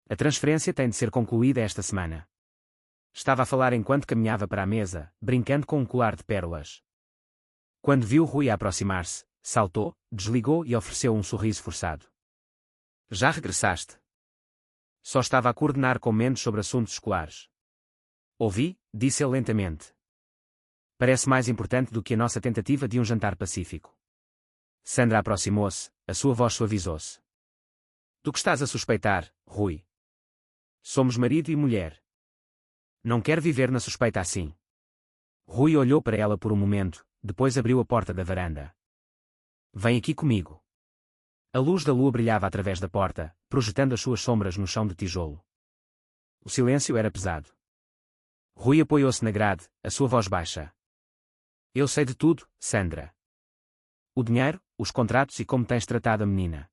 A transferência tem de ser concluída esta semana. Estava a falar enquanto caminhava para a mesa, brincando com um colar de pérolas. Quando viu Rui a aproximar-se, saltou, desligou e ofereceu um sorriso forçado. Já regressaste? Só estava a coordenar com Mendes sobre assuntos escolares. Ouvi, disse ele lentamente. Parece mais importante do que a nossa tentativa de um jantar pacífico. Sandra aproximou-se, a sua voz suavizou-se. Do que estás a suspeitar, Rui? Somos marido e mulher. Não quero viver na suspeita assim. Rui olhou para ela por um momento, depois abriu a porta da varanda. Vem aqui comigo. A luz da lua brilhava através da porta, projetando as suas sombras no chão de tijolo. O silêncio era pesado. Rui apoiou-se na grade, a sua voz baixa. Eu sei de tudo, Sandra. O dinheiro, os contratos e como tens tratado a menina.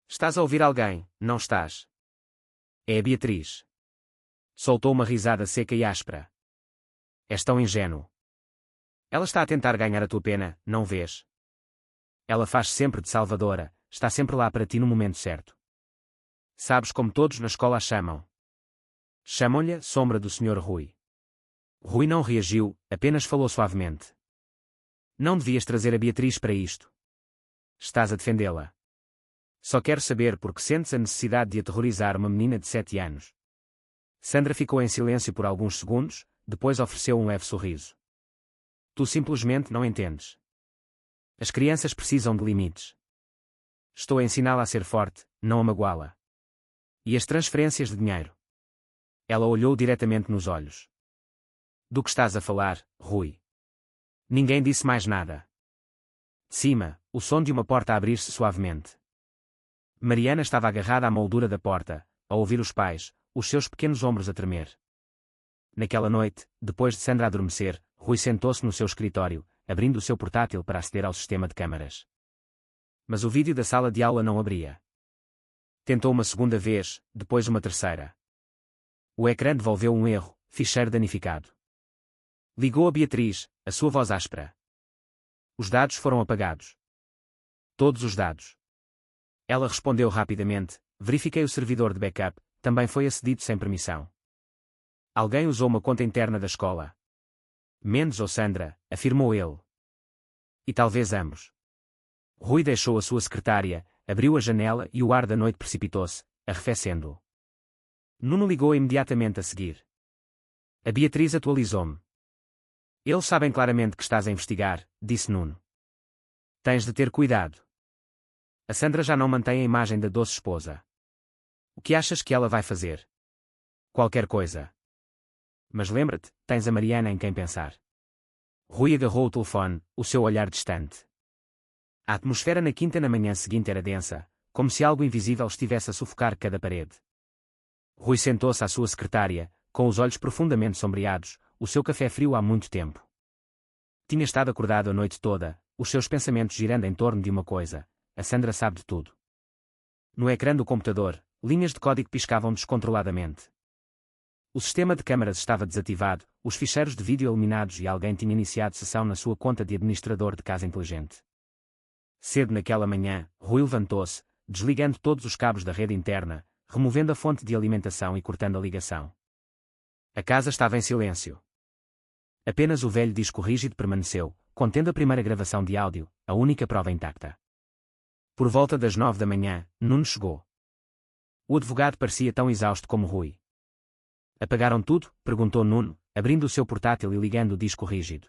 Estás a ouvir alguém, não estás? É a Beatriz. Soltou uma risada seca e áspera. És tão ingênuo. Ela está a tentar ganhar a tua pena, não vês? Ela faz sempre de salvadora, está sempre lá para ti no momento certo. Sabes como todos na escola a chamam? Chamam-lhe a sombra do Sr. Rui. Rui não reagiu, apenas falou suavemente. Não devias trazer a Beatriz para isto. Estás a defendê-la. Só quero saber por que sentes a necessidade de aterrorizar uma menina de 7 anos. Sandra ficou em silêncio por alguns segundos, depois ofereceu um leve sorriso. Tu simplesmente não entendes. As crianças precisam de limites. Estou a ensiná-la a ser forte, não a magoá-la. E as transferências de dinheiro? Ela olhou diretamente nos olhos. Do que estás a falar, Rui? Ninguém disse mais nada. De cima, o som de uma porta a abrir-se suavemente. Mariana estava agarrada à moldura da porta, a ouvir os pais, os seus pequenos ombros a tremer. Naquela noite, depois de Sandra adormecer, Rui sentou-se no seu escritório, abrindo o seu portátil para aceder ao sistema de câmaras. Mas o vídeo da sala de aula não abria. Tentou uma segunda vez, depois uma terceira. O ecrã devolveu um erro, ficheiro danificado. Ligou a Beatriz, a sua voz áspera. Os dados foram apagados. Todos os dados. Ela respondeu rapidamente, verifiquei o servidor de backup, também foi acedido sem permissão. Alguém usou uma conta interna da escola. Mendes ou Sandra, afirmou ele. E talvez ambos. Rui deixou a sua secretária, abriu a janela e o ar da noite precipitou-se, arrefecendo-o. Nuno ligou imediatamente a seguir. A Beatriz atualizou-me. Eles sabem claramente que estás a investigar, disse Nuno. Tens de ter cuidado. A Sandra já não mantém a imagem da doce esposa. O que achas que ela vai fazer? Qualquer coisa. Mas lembra-te, tens a Mariana em quem pensar. Rui agarrou o telefone, o seu olhar distante. A atmosfera na quinta na manhã seguinte era densa, como se algo invisível estivesse a sufocar cada parede. Rui sentou-se à sua secretária, com os olhos profundamente sombreados, o seu café frio há muito tempo. Tinha estado acordado a noite toda, os seus pensamentos girando em torno de uma coisa: a Sandra sabe de tudo. No ecrã do computador, linhas de código piscavam descontroladamente. O sistema de câmaras estava desativado, os ficheiros de vídeo eliminados e alguém tinha iniciado sessão na sua conta de administrador de casa inteligente. Cedo naquela manhã, Rui levantou-se, desligando todos os cabos da rede interna, removendo a fonte de alimentação e cortando a ligação. A casa estava em silêncio. Apenas o velho disco rígido permaneceu, contendo a primeira gravação de áudio, a única prova intacta. Por volta das 9 da manhã, Nuno chegou. O advogado parecia tão exausto como Rui. Apagaram tudo? Perguntou Nuno, abrindo o seu portátil e ligando o disco rígido.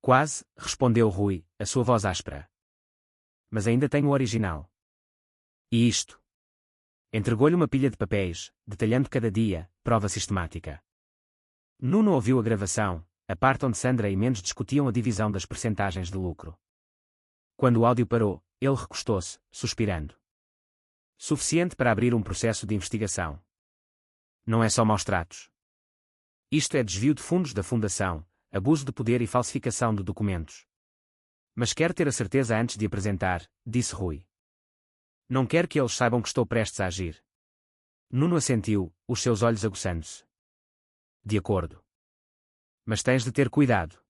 Quase, respondeu Rui, a sua voz áspera. Mas ainda tenho o original. E isto? Entregou-lhe uma pilha de papéis, detalhando cada dia, prova sistemática. Nuno ouviu a gravação, a parte onde Sandra e Mendes discutiam a divisão das percentagens de lucro. Quando o áudio parou, ele recostou-se, suspirando. Suficiente para abrir um processo de investigação. Não é só maus-tratos. Isto é desvio de fundos da fundação, abuso de poder e falsificação de documentos. Mas quero ter a certeza antes de apresentar, disse Rui. Não quero que eles saibam que estou prestes a agir. Nuno assentiu, os seus olhos aguçando-se. De acordo. Mas tens de ter cuidado.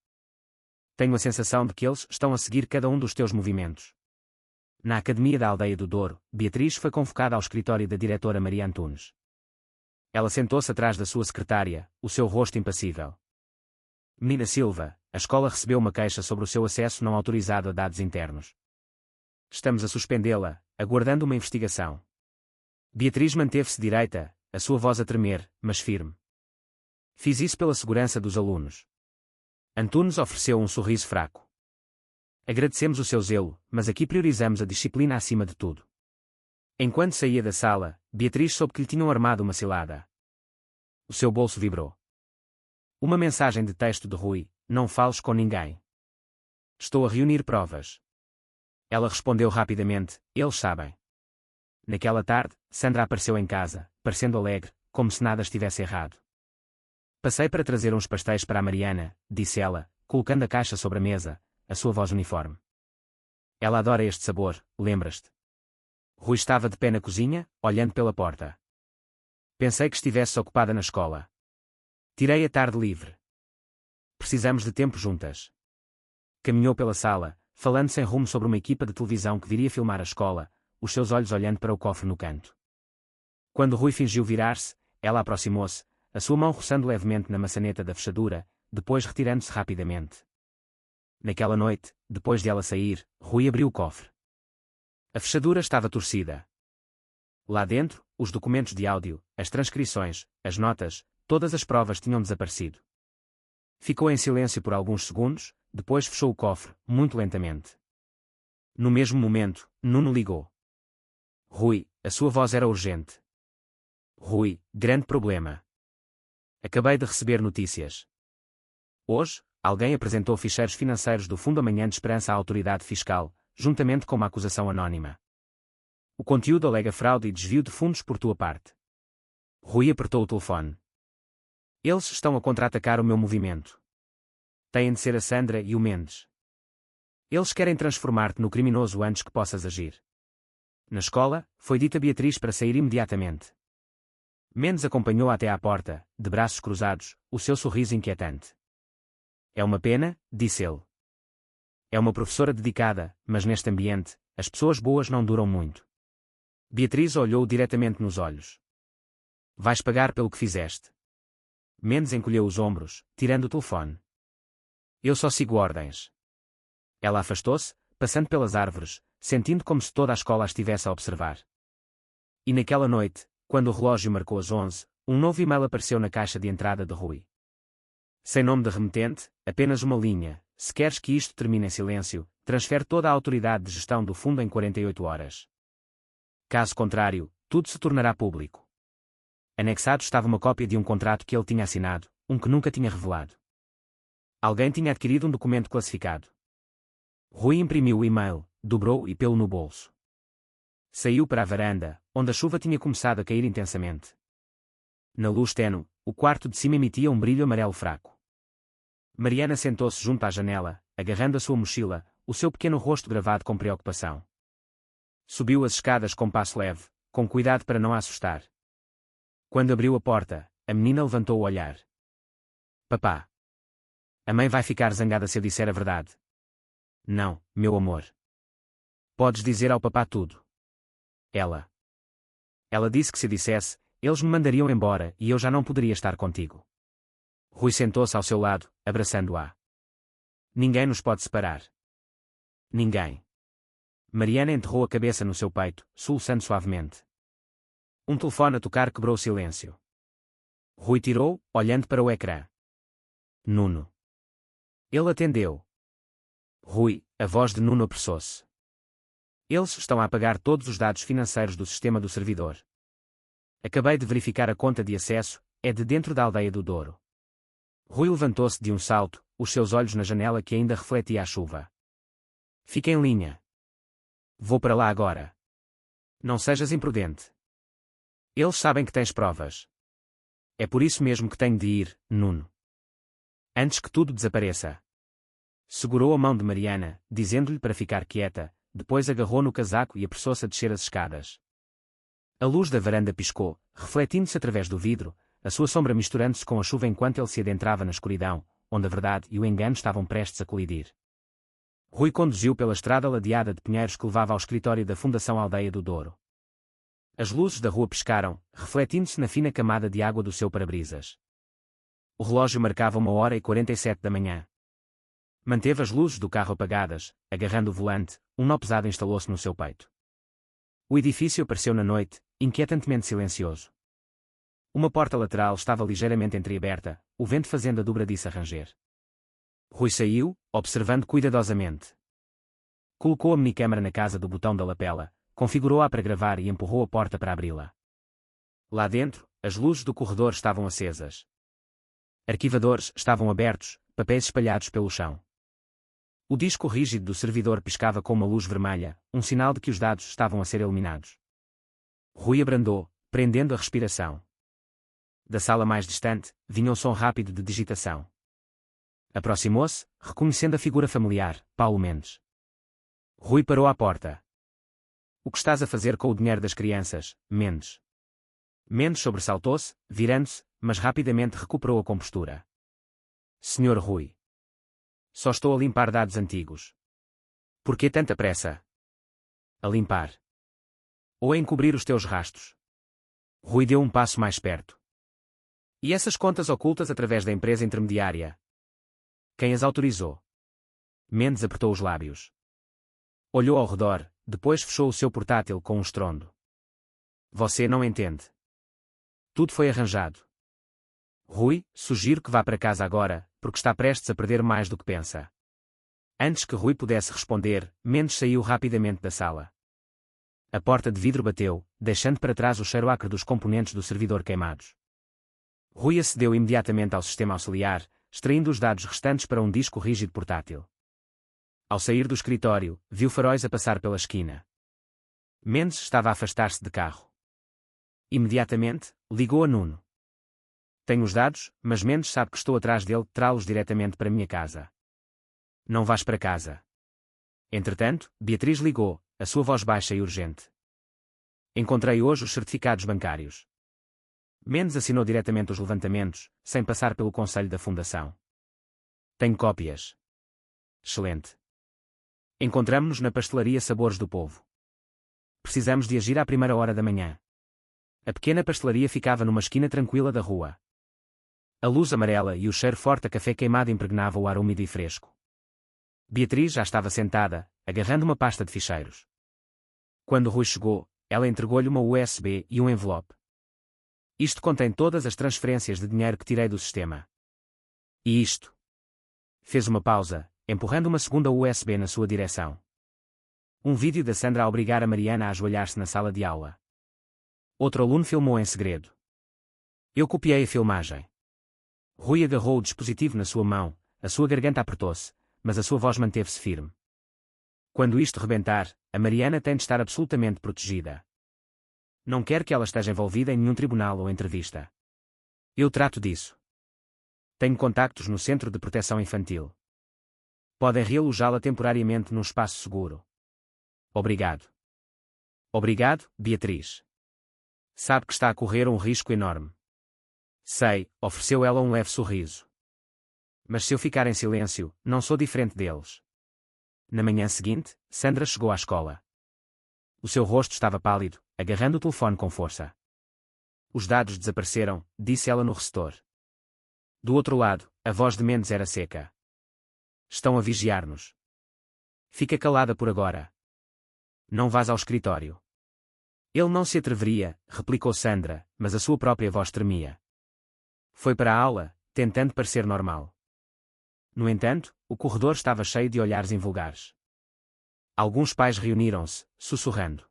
Tenho a sensação de que eles estão a seguir cada um dos teus movimentos. Na Academia da Aldeia do Douro, Beatriz foi convocada ao escritório da diretora Maria Antunes. Ela sentou-se atrás da sua secretária, o seu rosto impassível. Menina Silva, a escola recebeu uma queixa sobre o seu acesso não autorizado a dados internos. Estamos a suspendê-la, aguardando uma investigação. Beatriz manteve-se direita, a sua voz a tremer, mas firme. Fiz isso pela segurança dos alunos. Antunes ofereceu um sorriso fraco. Agradecemos o seu zelo, mas aqui priorizamos a disciplina acima de tudo. Enquanto saía da sala, Beatriz soube que lhe tinham armado uma cilada. O seu bolso vibrou. Uma mensagem de texto de Rui: não fales com ninguém. Estou a reunir provas. Ela respondeu rapidamente: eles sabem. Naquela tarde, Sandra apareceu em casa, parecendo alegre, como se nada estivesse errado. Passei para trazer uns pastéis para a Mariana, disse ela, colocando a caixa sobre a mesa, a sua voz uniforme. Ela adora este sabor, lembras-te? Rui estava de pé na cozinha, olhando pela porta. Pensei que estivesse ocupada na escola. Tirei a tarde livre. Precisamos de tempo juntas. Caminhou pela sala, falando sem rumo sobre uma equipa de televisão que viria filmar a escola, os seus olhos olhando para o cofre no canto. Quando Rui fingiu virar-se, ela aproximou-se, a sua mão roçando levemente na maçaneta da fechadura, depois retirando-se rapidamente. Naquela noite, depois de ela sair, Rui abriu o cofre. A fechadura estava torcida. Lá dentro, os documentos de áudio, as transcrições, as notas, todas as provas tinham desaparecido. Ficou em silêncio por alguns segundos, depois fechou o cofre, muito lentamente. No mesmo momento, Nuno ligou. Rui, a sua voz era urgente. Rui, grande problema. Acabei de receber notícias. Hoje, Alguém apresentou ficheiros financeiros do Fundo Amanhã de Esperança à autoridade fiscal, juntamente com uma acusação anónima. O conteúdo alega fraude e desvio de fundos por tua parte. Rui apertou o telefone. Eles estão a contra-atacar o meu movimento. Têm de ser a Sandra e o Mendes. Eles querem transformar-te no criminoso antes que possas agir. Na escola, foi dita a Beatriz para sair imediatamente. Mendes acompanhou-a até à porta, de braços cruzados, o seu sorriso inquietante. É uma pena, disse ele. É uma professora dedicada, mas neste ambiente, as pessoas boas não duram muito. Beatriz olhou diretamente nos olhos. Vais pagar pelo que fizeste. Mendes encolheu os ombros, tirando o telefone. Eu só sigo ordens. Ela afastou-se, passando pelas árvores, sentindo como se toda a escola a estivesse a observar. E naquela noite, quando o relógio marcou as 11, um novo e-mail apareceu na caixa de entrada de Rui. Sem nome de remetente, apenas uma linha. Se queres que isto termine em silêncio, transfere toda a autoridade de gestão do fundo em 48 horas. Caso contrário, tudo se tornará público. Anexado estava uma cópia de um contrato que ele tinha assinado, um que nunca tinha revelado. Alguém tinha adquirido um documento classificado. Rui imprimiu o e-mail, dobrou e pô-lo no bolso. Saiu para a varanda, onde a chuva tinha começado a cair intensamente. Na luz tênue, o quarto de cima emitia um brilho amarelo fraco. Mariana sentou-se junto à janela, agarrando a sua mochila, o seu pequeno rosto gravado com preocupação. Subiu as escadas com passo leve, com cuidado para não a assustar. Quando abriu a porta, a menina levantou o olhar. Papá. A mãe vai ficar zangada se eu disser a verdade. Não, meu amor. Podes dizer ao papá tudo. Ela disse que se dissesse, eles me mandariam embora e eu já não poderia estar contigo. Rui sentou-se ao seu lado, abraçando-a. Ninguém nos pode separar. Ninguém. Mariana enterrou a cabeça no seu peito, soluçando suavemente. Um telefone a tocar quebrou o silêncio. Rui tirou, olhando para o ecrã. Nuno. Ele atendeu. Rui, a voz de Nuno apressou-se. Eles estão a apagar todos os dados financeiros do sistema do servidor. Acabei de verificar a conta de acesso, é de dentro da aldeia do Douro. Rui levantou-se de um salto, os seus olhos na janela que ainda refletia a chuva. Fica em linha. Vou para lá agora. Não sejas imprudente. Eles sabem que tens provas. É por isso mesmo que tenho de ir, Nuno. Antes que tudo desapareça. Segurou a mão de Mariana, dizendo-lhe para ficar quieta, depois agarrou no casaco e apressou-se a descer as escadas. A luz da varanda piscou, refletindo-se através do vidro, a sua sombra misturando-se com a chuva enquanto ele se adentrava na escuridão, onde a verdade e o engano estavam prestes a colidir. Rui conduziu pela estrada ladeada de pinheiros que levava ao escritório da Fundação Aldeia do Douro. As luzes da rua piscaram, refletindo-se na fina camada de água do seu para-brisas. O relógio marcava 1h47 da manhã. Manteve as luzes do carro apagadas, agarrando o volante, um nó pesado instalou-se no seu peito. O edifício apareceu na noite, inquietantemente silencioso. Uma porta lateral estava ligeiramente entreaberta, o vento fazendo a dobradiça ranger. Rui saiu, observando cuidadosamente. Colocou a minicâmara na casa do botão da lapela, configurou-a para gravar e empurrou a porta para abri-la. Lá dentro, as luzes do corredor estavam acesas. Arquivadores estavam abertos, papéis espalhados pelo chão. O disco rígido do servidor piscava com uma luz vermelha, um sinal de que os dados estavam a ser eliminados. Rui abrandou, prendendo a respiração. Da sala mais distante, vinha um som rápido de digitação. Aproximou-se, reconhecendo a figura familiar, Paulo Mendes. Rui parou à porta. O que estás a fazer com o dinheiro das crianças, Mendes? Mendes sobressaltou-se, virando-se, mas rapidamente recuperou a compostura. Senhor Rui. Só estou a limpar dados antigos. Por que tanta pressa? A limpar. Ou a encobrir os teus rastros? Rui deu um passo mais perto. E essas contas ocultas através da empresa intermediária? Quem as autorizou? Mendes apertou os lábios. Olhou ao redor, depois fechou o seu portátil com um estrondo. Você não entende. Tudo foi arranjado. Rui, sugiro que vá para casa agora, porque está prestes a perder mais do que pensa. Antes que Rui pudesse responder, Mendes saiu rapidamente da sala. A porta de vidro bateu, deixando para trás o cheiro acre dos componentes do servidor queimados. Rui acedeu imediatamente ao sistema auxiliar, extraindo os dados restantes para um disco rígido portátil. Ao sair do escritório, viu faróis a passar pela esquina. Mendes estava a afastar-se de carro. Imediatamente, ligou a Nuno. Tenho os dados, mas Mendes sabe que estou atrás dele, trá-los diretamente para minha casa. Não vás para casa. Entretanto, Beatriz ligou, a sua voz baixa e urgente. Encontrei hoje os certificados bancários. Mendes assinou diretamente os levantamentos, sem passar pelo conselho da fundação. Tenho cópias. Excelente. Encontramo-nos na pastelaria Sabores do Povo. Precisamos de agir à primeira hora da manhã. A pequena pastelaria ficava numa esquina tranquila da rua. A luz amarela e o cheiro forte a café queimado impregnavam o ar úmido e fresco. Beatriz já estava sentada, agarrando uma pasta de ficheiros. Quando Rui chegou, ela entregou-lhe uma USB e um envelope. Isto contém todas as transferências de dinheiro que tirei do sistema. E isto? Fez uma pausa, empurrando uma segunda USB na sua direção. Um vídeo da Sandra a obrigar a Mariana a ajoelhar-se na sala de aula. Outro aluno filmou em segredo. Eu copiei a filmagem. Rui agarrou o dispositivo na sua mão, a sua garganta apertou-se, mas a sua voz manteve-se firme. Quando isto rebentar, a Mariana tem de estar absolutamente protegida. Não quero que ela esteja envolvida em nenhum tribunal ou entrevista. Eu trato disso. Tenho contactos no Centro de Proteção Infantil. Podem realojá-la temporariamente num espaço seguro. Obrigado. Obrigado, Beatriz. Sabe que está a correr um risco enorme. Sei, ofereceu ela um leve sorriso. Mas se eu ficar em silêncio, não sou diferente deles. Na manhã seguinte, Sandra chegou à escola. O seu rosto estava pálido, agarrando o telefone com força. Os dados desapareceram, disse ela no receptor. Do outro lado, a voz de Mendes era seca. Estão a vigiar-nos. Fica calada por agora. Não vás ao escritório. Ele não se atreveria, replicou Sandra, mas a sua própria voz tremia. Foi para a aula, tentando parecer normal. No entanto, o corredor estava cheio de olhares invulgares. Alguns pais reuniram-se, sussurrando.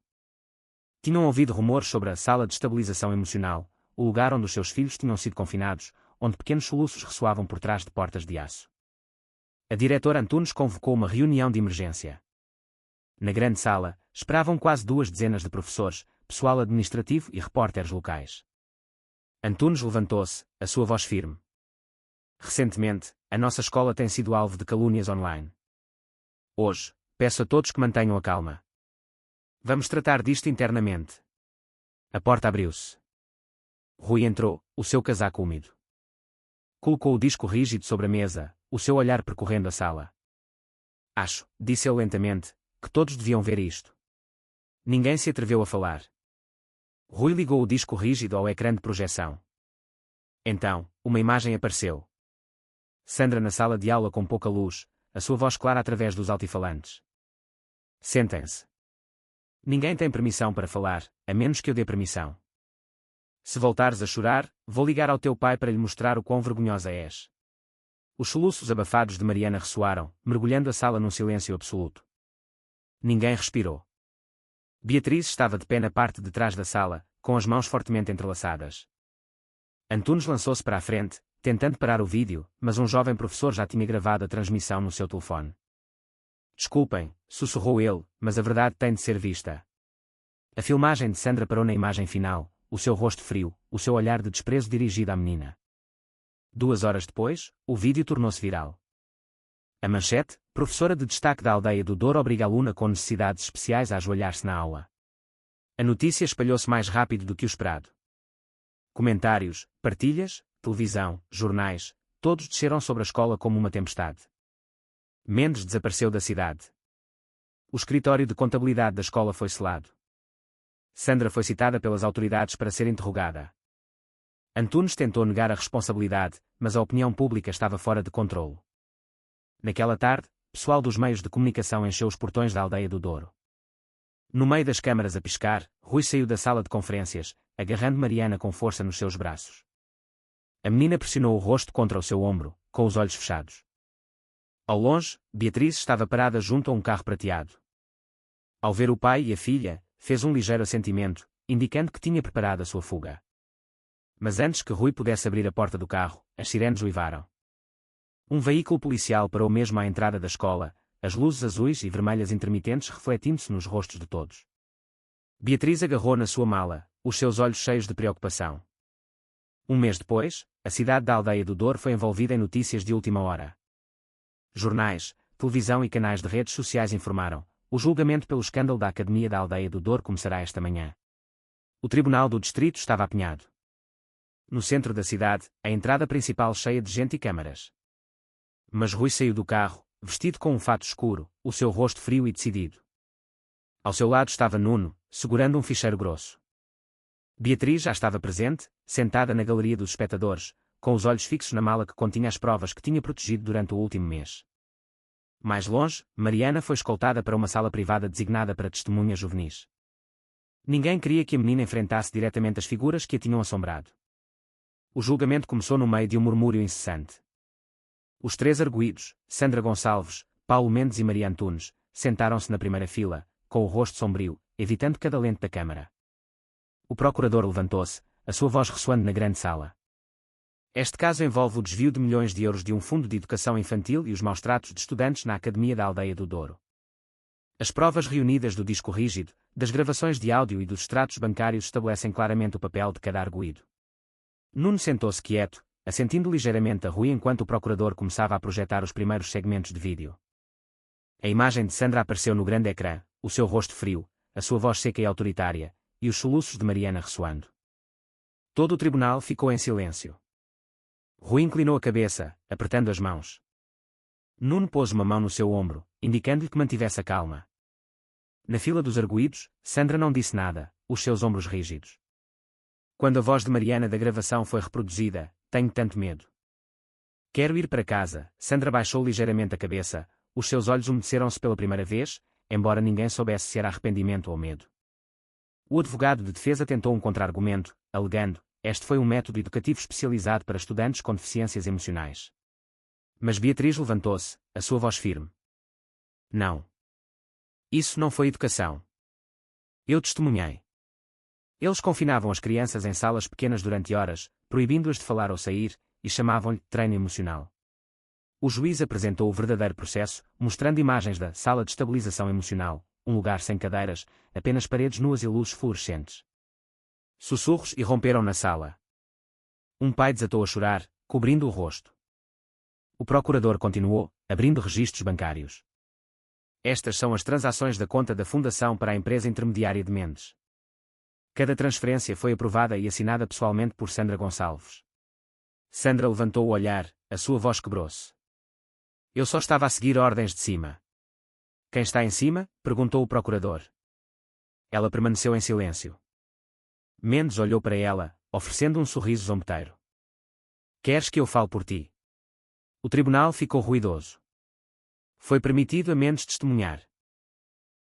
Tinham ouvido rumores sobre a sala de estabilização emocional, o lugar onde os seus filhos tinham sido confinados, onde pequenos soluços ressoavam por trás de portas de aço. A diretora Antunes convocou uma reunião de emergência. Na grande sala, esperavam quase 2 dezenas de professores, pessoal administrativo e repórteres locais. Antunes levantou-se, a sua voz firme. Recentemente, a nossa escola tem sido alvo de calúnias online. Hoje, peço a todos que mantenham a calma. Vamos tratar disto internamente. A porta abriu-se. Rui entrou, o seu casaco úmido. Colocou o disco rígido sobre a mesa, o seu olhar percorrendo a sala. Acho, disse ele lentamente, que todos deviam ver isto. Ninguém se atreveu a falar. Rui ligou o disco rígido ao ecrã de projeção. Então, uma imagem apareceu. Sandra na sala de aula com pouca luz, a sua voz clara através dos altifalantes. Sentem-se. Ninguém tem permissão para falar, a menos que eu dê permissão. Se voltares a chorar, vou ligar ao teu pai para lhe mostrar o quão vergonhosa és. Os soluços abafados de Mariana ressoaram, mergulhando a sala num silêncio absoluto. Ninguém respirou. Beatriz estava de pé na parte de trás da sala, com as mãos fortemente entrelaçadas. Antunes lançou-se para a frente, tentando parar o vídeo, mas um jovem professor já tinha gravado a transmissão no seu telefone. Desculpem, sussurrou ele, mas a verdade tem de ser vista. A filmagem de Sandra parou na imagem final, o seu rosto frio, o seu olhar de desprezo dirigido à menina. 2 horas depois, o vídeo tornou-se viral. A manchete, professora de destaque da aldeia do Douro obriga aluna com necessidades especiais a ajoelhar-se na aula. A notícia espalhou-se mais rápido do que o esperado. Comentários, partilhas, televisão, jornais, todos desceram sobre a escola como uma tempestade. Mendes desapareceu da cidade. O escritório de contabilidade da escola foi selado. Sandra foi citada pelas autoridades para ser interrogada. Antunes tentou negar a responsabilidade, mas a opinião pública estava fora de controlo. Naquela tarde, pessoal dos meios de comunicação encheu os portões da aldeia do Douro. No meio das câmaras a piscar, Rui saiu da sala de conferências, agarrando Mariana com força nos seus braços. A menina pressionou o rosto contra o seu ombro, com os olhos fechados. Ao longe, Beatriz estava parada junto a um carro prateado. Ao ver o pai e a filha, fez um ligeiro assentimento, indicando que tinha preparado a sua fuga. Mas antes que Rui pudesse abrir a porta do carro, as sirenes uivaram. Um veículo policial parou mesmo à entrada da escola, as luzes azuis e vermelhas intermitentes refletindo-se nos rostos de todos. Beatriz agarrou na sua mala, os seus olhos cheios de preocupação. Um mês depois, a cidade da Aldeia do Douro foi envolvida em notícias de última hora. Jornais, televisão e canais de redes sociais informaram: o julgamento pelo escândalo da Academia da Aldeia do Douro começará esta manhã. O Tribunal do Distrito estava apinhado. No centro da cidade, a entrada principal cheia de gente e câmaras. Mas Rui saiu do carro, vestido com um fato escuro, o seu rosto frio e decidido. Ao seu lado estava Nuno, segurando um ficheiro grosso. Beatriz já estava presente, sentada na galeria dos espectadores, com os olhos fixos na mala que continha as provas que tinha protegido durante o último mês. Mais longe, Mariana foi escoltada para uma sala privada designada para testemunhas juvenis. Ninguém queria que a menina enfrentasse diretamente as figuras que a tinham assombrado. O julgamento começou no meio de um murmúrio incessante. Os três arguidos, Sandra Gonçalves, Paulo Mendes e Maria Antunes, sentaram-se na primeira fila, com o rosto sombrio, evitando cada lente da câmara. O procurador levantou-se, a sua voz ressoando na grande sala. Este caso envolve o desvio de milhões de euros de um fundo de educação infantil e os maus-tratos de estudantes na Academia da Aldeia do Douro. As provas reunidas do disco rígido, das gravações de áudio e dos extratos bancários estabelecem claramente o papel de cada arguido. Nuno sentou-se quieto, assentindo ligeiramente a Rui enquanto o procurador começava a projetar os primeiros segmentos de vídeo. A imagem de Sandra apareceu no grande ecrã, o seu rosto frio, a sua voz seca e autoritária, e os soluços de Mariana ressoando. Todo o tribunal ficou em silêncio. Rui inclinou a cabeça, apertando as mãos. Nuno pôs uma mão no seu ombro, indicando-lhe que mantivesse a calma. Na fila dos arguidos, Sandra não disse nada, os seus ombros rígidos. Quando a voz de Mariana da gravação foi reproduzida: tenho tanto medo. Quero ir para casa. Sandra baixou ligeiramente a cabeça, os seus olhos umedeceram-se pela primeira vez, embora ninguém soubesse se era arrependimento ou medo. O advogado de defesa tentou um contra-argumento, alegando: este foi um método educativo especializado para estudantes com deficiências emocionais. Mas Beatriz levantou-se, a sua voz firme. Não. Isso não foi educação. Eu testemunhei. Eles confinavam as crianças em salas pequenas durante horas, proibindo-as de falar ou sair, e chamavam-lhe treino emocional. O juiz apresentou o verdadeiro processo, mostrando imagens da sala de estabilização emocional, um lugar sem cadeiras, apenas paredes nuas e luzes fluorescentes. Sussurros irromperam na sala. Um pai desatou a chorar, cobrindo o rosto. O procurador continuou, abrindo registros bancários. Estas são as transações da conta da Fundação para a empresa intermediária de Mendes. Cada transferência foi aprovada e assinada pessoalmente por Sandra Gonçalves. Sandra levantou o olhar, a sua voz quebrou-se. Eu só estava a seguir ordens de cima. Quem está em cima? Perguntou o procurador. Ela permaneceu em silêncio. Mendes olhou para ela, oferecendo um sorriso zombeteiro. Queres que eu fale por ti? O tribunal ficou ruidoso. Foi permitido a Mendes testemunhar.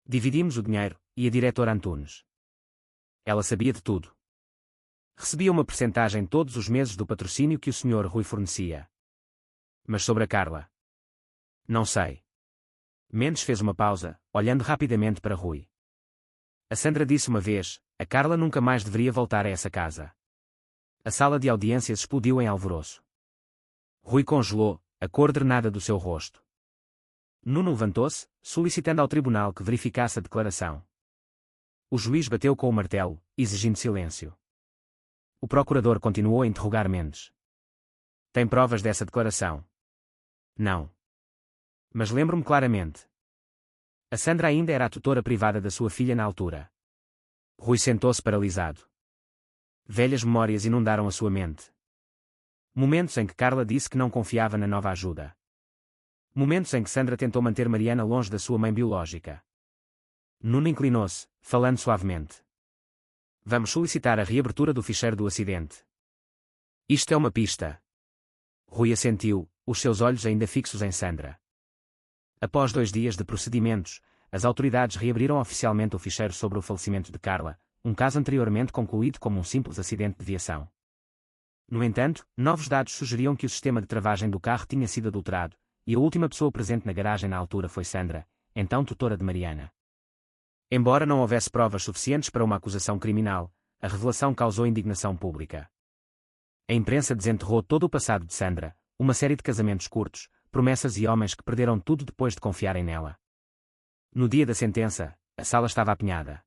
Dividimos o dinheiro, e a diretora Antunes. Ela sabia de tudo. Recebia uma percentagem todos os meses do patrocínio que o Sr. Rui fornecia. Mas sobre a Carla? Não sei. Mendes fez uma pausa, olhando rapidamente para Rui. A Sandra disse uma vez: a Carla nunca mais deveria voltar a essa casa. A sala de audiências explodiu em alvoroço. Rui congelou, a cor drenada do seu rosto. Nuno levantou-se, solicitando ao tribunal que verificasse a declaração. O juiz bateu com o martelo, exigindo silêncio. O procurador continuou a interrogar Mendes. Tem provas dessa declaração? Não. Mas lembro-me claramente. A Sandra ainda era a tutora privada da sua filha na altura. Rui sentou-se paralisado. Velhas memórias inundaram a sua mente. Momentos em que Carla disse que não confiava na nova ajuda. Momentos em que Sandra tentou manter Mariana longe da sua mãe biológica. Nuno inclinou-se, falando suavemente. Vamos solicitar a reabertura do ficheiro do acidente. Isto é uma pista. Rui assentiu, os seus olhos ainda fixos em Sandra. Após 2 dias de procedimentos, as autoridades reabriram oficialmente o ficheiro sobre o falecimento de Carla, um caso anteriormente concluído como um simples acidente de viação. No entanto, novos dados sugeriam que o sistema de travagem do carro tinha sido adulterado, e a última pessoa presente na garagem na altura foi Sandra, então tutora de Mariana. Embora não houvesse provas suficientes para uma acusação criminal, a revelação causou indignação pública. A imprensa desenterrou todo o passado de Sandra, uma série de casamentos curtos, promessas e homens que perderam tudo depois de confiarem nela. No dia da sentença, a sala estava apinhada.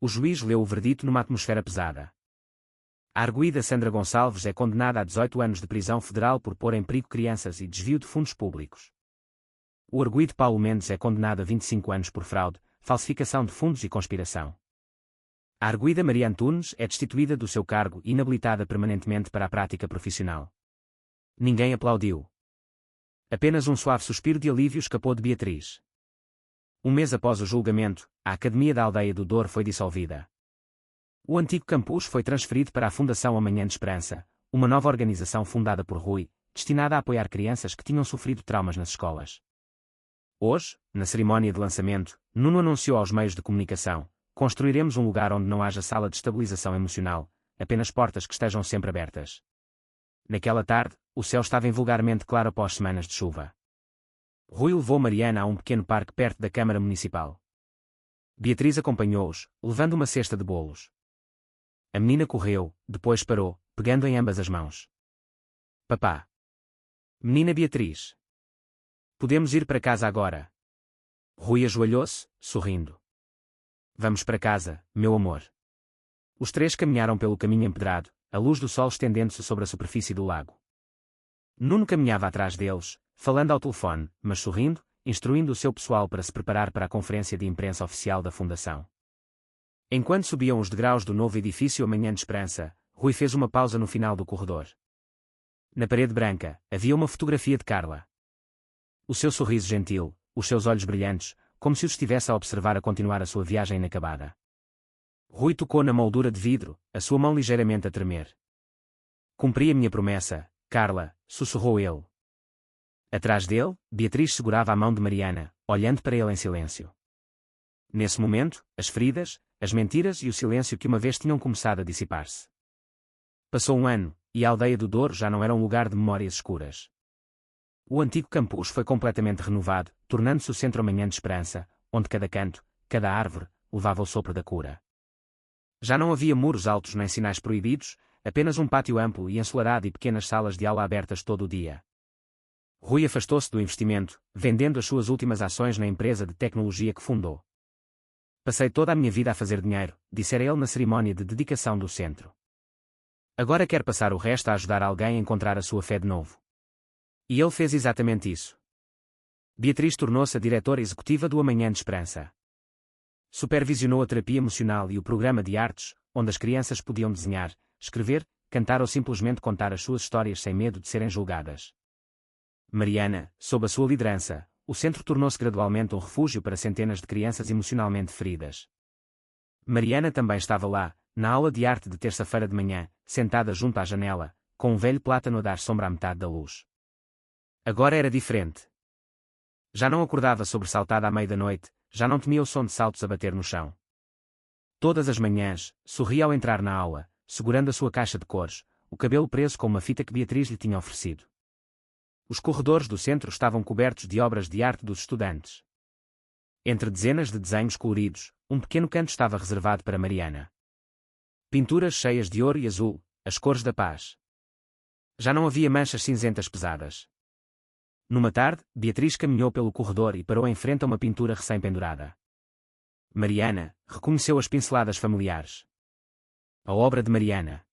O juiz leu o verdito numa atmosfera pesada. A arguida Sandra Gonçalves é condenada a 18 anos de prisão federal por pôr em perigo crianças e desvio de fundos públicos. O arguido Paulo Mendes é condenado a 25 anos por fraude, falsificação de fundos e conspiração. A arguida Maria Antunes é destituída do seu cargo e inabilitada permanentemente para a prática profissional. Ninguém aplaudiu. Apenas um suave suspiro de alívio escapou de Beatriz. Um mês após o julgamento, a Academia da Aldeia do Douro foi dissolvida. O antigo campus foi transferido para a Fundação Amanhã de Esperança, uma nova organização fundada por Rui, destinada a apoiar crianças que tinham sofrido traumas nas escolas. Hoje, na cerimónia de lançamento, Nuno anunciou aos meios de comunicação: construiremos um lugar onde não haja sala de estabilização emocional, apenas portas que estejam sempre abertas. Naquela tarde, o céu estava invulgarmente claro após semanas de chuva. Rui levou Mariana a um pequeno parque perto da Câmara Municipal. Beatriz acompanhou-os, levando uma cesta de bolos. A menina correu, depois parou, pegando em ambas as mãos. Papá. Menina Beatriz. Podemos ir para casa agora. Rui ajoelhou-se, sorrindo. Vamos para casa, meu amor. Os três caminharam pelo caminho empedrado, a luz do sol estendendo-se sobre a superfície do lago. Nuno caminhava atrás deles, falando ao telefone, mas sorrindo, instruindo o seu pessoal para se preparar para a conferência de imprensa oficial da Fundação. Enquanto subiam os degraus do novo edifício Amanhã de Esperança, Rui fez uma pausa no final do corredor. Na parede branca, havia uma fotografia de Carla. O seu sorriso gentil, os seus olhos brilhantes, como se os estivesse a observar a continuar a sua viagem inacabada. Rui tocou na moldura de vidro, a sua mão ligeiramente a tremer. Cumpri a minha promessa, Carla, sussurrou ele. Atrás dele, Beatriz segurava a mão de Mariana, olhando para ele em silêncio. Nesse momento, as feridas, as mentiras e o silêncio que uma vez tinham começado a dissipar-se. Passou um ano, e a aldeia do Douro já não era um lugar de memórias escuras. O antigo campus foi completamente renovado, tornando-se o centro Amanhã de Esperança, onde cada canto, cada árvore, levava o sopro da cura. Já não havia muros altos nem sinais proibidos, apenas um pátio amplo e ensolarado e pequenas salas de aula abertas todo o dia. Rui afastou-se do investimento, vendendo as suas últimas ações na empresa de tecnologia que fundou. Passei toda a minha vida a fazer dinheiro, dissera ele na cerimónia de dedicação do centro. Agora quer passar o resto a ajudar alguém a encontrar a sua fé de novo. E ele fez exatamente isso. Beatriz tornou-se a diretora executiva do Amanhã de Esperança. Supervisionou a terapia emocional e o programa de artes, onde as crianças podiam desenhar, escrever, cantar ou simplesmente contar as suas histórias sem medo de serem julgadas. Mariana, sob a sua liderança, o centro tornou-se gradualmente um refúgio para centenas de crianças emocionalmente feridas. Mariana também estava lá, na aula de arte de terça-feira de manhã, sentada junto à janela, com um velho plátano a dar sombra à metade da luz. Agora era diferente. Já não acordava sobressaltada à meia da noite, já não temia o som de saltos a bater no chão. Todas as manhãs, sorria ao entrar na aula, segurando a sua caixa de cores, o cabelo preso com uma fita que Beatriz lhe tinha oferecido. Os corredores do centro estavam cobertos de obras de arte dos estudantes. Entre dezenas de desenhos coloridos, um pequeno canto estava reservado para Mariana. Pinturas cheias de ouro e azul, as cores da paz. Já não havia manchas cinzentas pesadas. Numa tarde, Beatriz caminhou pelo corredor e parou em frente a uma pintura recém-pendurada. Mariana reconheceu as pinceladas familiares. A obra de Mariana.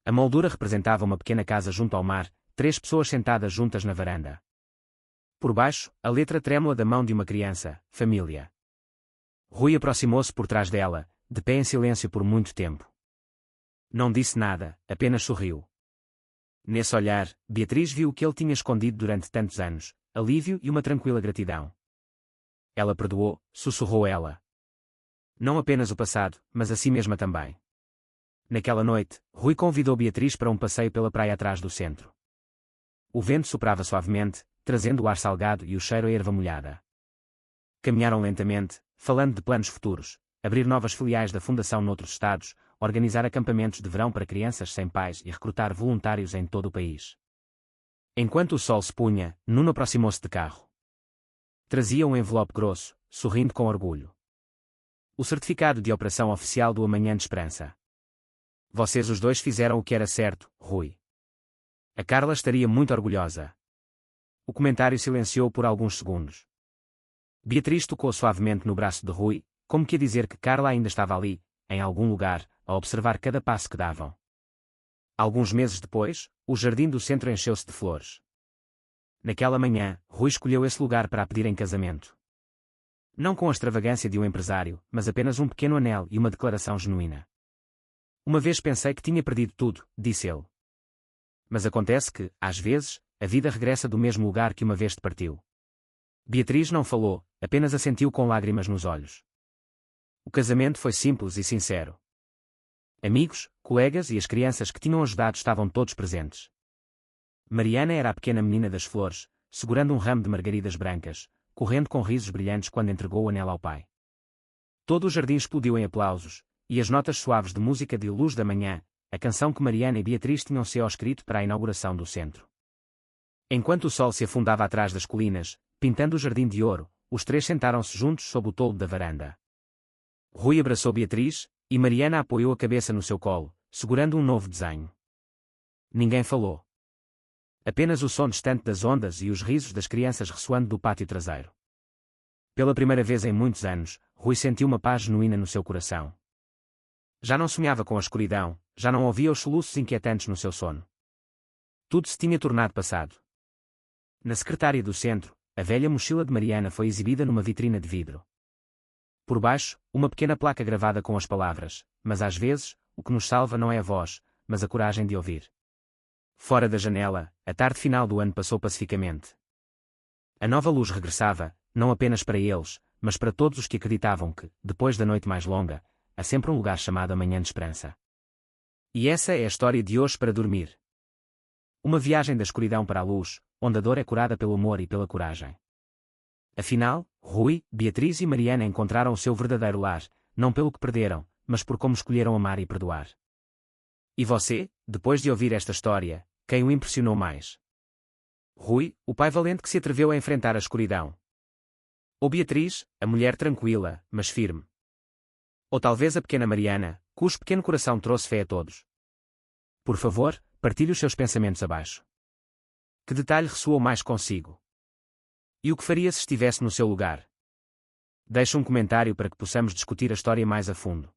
A moldura representava uma pequena casa junto ao mar, 3 pessoas sentadas juntas na varanda. Por baixo, a letra trêmula da mão de uma criança, família. Rui aproximou-se por trás dela, de pé em silêncio por muito tempo. Não disse nada, apenas sorriu. Nesse olhar, Beatriz viu o que ele tinha escondido durante tantos anos, alívio e uma tranquila gratidão. Ela perdoou, sussurrou ela. Não apenas o passado, mas a si mesma também. Naquela noite, Rui convidou Beatriz para um passeio pela praia atrás do centro. O vento soprava suavemente, trazendo o ar salgado e o cheiro a erva molhada. Caminharam lentamente, falando de planos futuros, abrir novas filiais da Fundação noutros estados, organizar acampamentos de verão para crianças sem pais e recrutar voluntários em todo o país. Enquanto o sol se punha, Nuno aproximou-se de carro. Trazia um envelope grosso, sorrindo com orgulho. O certificado de operação oficial do Amanhã de Esperança. Vocês os dois fizeram o que era certo, Rui. A Carla estaria muito orgulhosa. O comentário silenciou por alguns segundos. Beatriz tocou suavemente no braço de Rui, como que a dizer que Carla ainda estava ali, em algum lugar, a observar cada passo que davam. Alguns meses depois, o jardim do centro encheu-se de flores. Naquela manhã, Rui escolheu esse lugar para a pedir em casamento. Não com a extravagância de um empresário, mas apenas um pequeno anel e uma declaração genuína. Uma vez pensei que tinha perdido tudo, disse ele. Mas acontece que, às vezes, a vida regressa do mesmo lugar que uma vez te partiu. Beatriz não falou, apenas assentiu com lágrimas nos olhos. O casamento foi simples e sincero. Amigos, colegas e as crianças que tinham ajudado estavam todos presentes. Mariana era a pequena menina das flores, segurando um ramo de margaridas brancas, correndo com risos brilhantes quando entregou o anel ao pai. Todo o jardim explodiu em aplausos, e as notas suaves de música de Luz da Manhã, a canção que Mariana e Beatriz tinham se escrito para a inauguração do centro. Enquanto o sol se afundava atrás das colinas, pintando o jardim de ouro, os três sentaram-se juntos sob o toldo da varanda. Rui abraçou Beatriz, e Mariana apoiou a cabeça no seu colo, segurando um novo desenho. Ninguém falou. Apenas o som distante das ondas e os risos das crianças ressoando do pátio traseiro. Pela primeira vez em muitos anos, Rui sentiu uma paz genuína no seu coração. Já não sonhava com a escuridão, já não ouvia os soluços inquietantes no seu sono. Tudo se tinha tornado passado. Na secretária do centro, a velha mochila de Mariana foi exibida numa vitrina de vidro. Por baixo, uma pequena placa gravada com as palavras: mas às vezes, o que nos salva não é a voz, mas a coragem de ouvir. Fora da janela, a tarde final do ano passou pacificamente. A nova luz regressava, não apenas para eles, mas para todos os que acreditavam que, depois da noite mais longa, há sempre um lugar chamado Amanhã de Esperança. E essa é a história de hoje para dormir. Uma viagem da escuridão para a luz, onde a dor é curada pelo amor e pela coragem. Afinal, Rui, Beatriz e Mariana encontraram o seu verdadeiro lar, não pelo que perderam, mas por como escolheram amar e perdoar. E você, depois de ouvir esta história, quem o impressionou mais? Rui, o pai valente que se atreveu a enfrentar a escuridão? Ou Beatriz, a mulher tranquila, mas firme? Ou talvez a pequena Mariana, cujo pequeno coração trouxe fé a todos? Por favor, partilhe os seus pensamentos abaixo. Que detalhe ressoou mais consigo? E o que faria se estivesse no seu lugar? Deixe um comentário para que possamos discutir a história mais a fundo.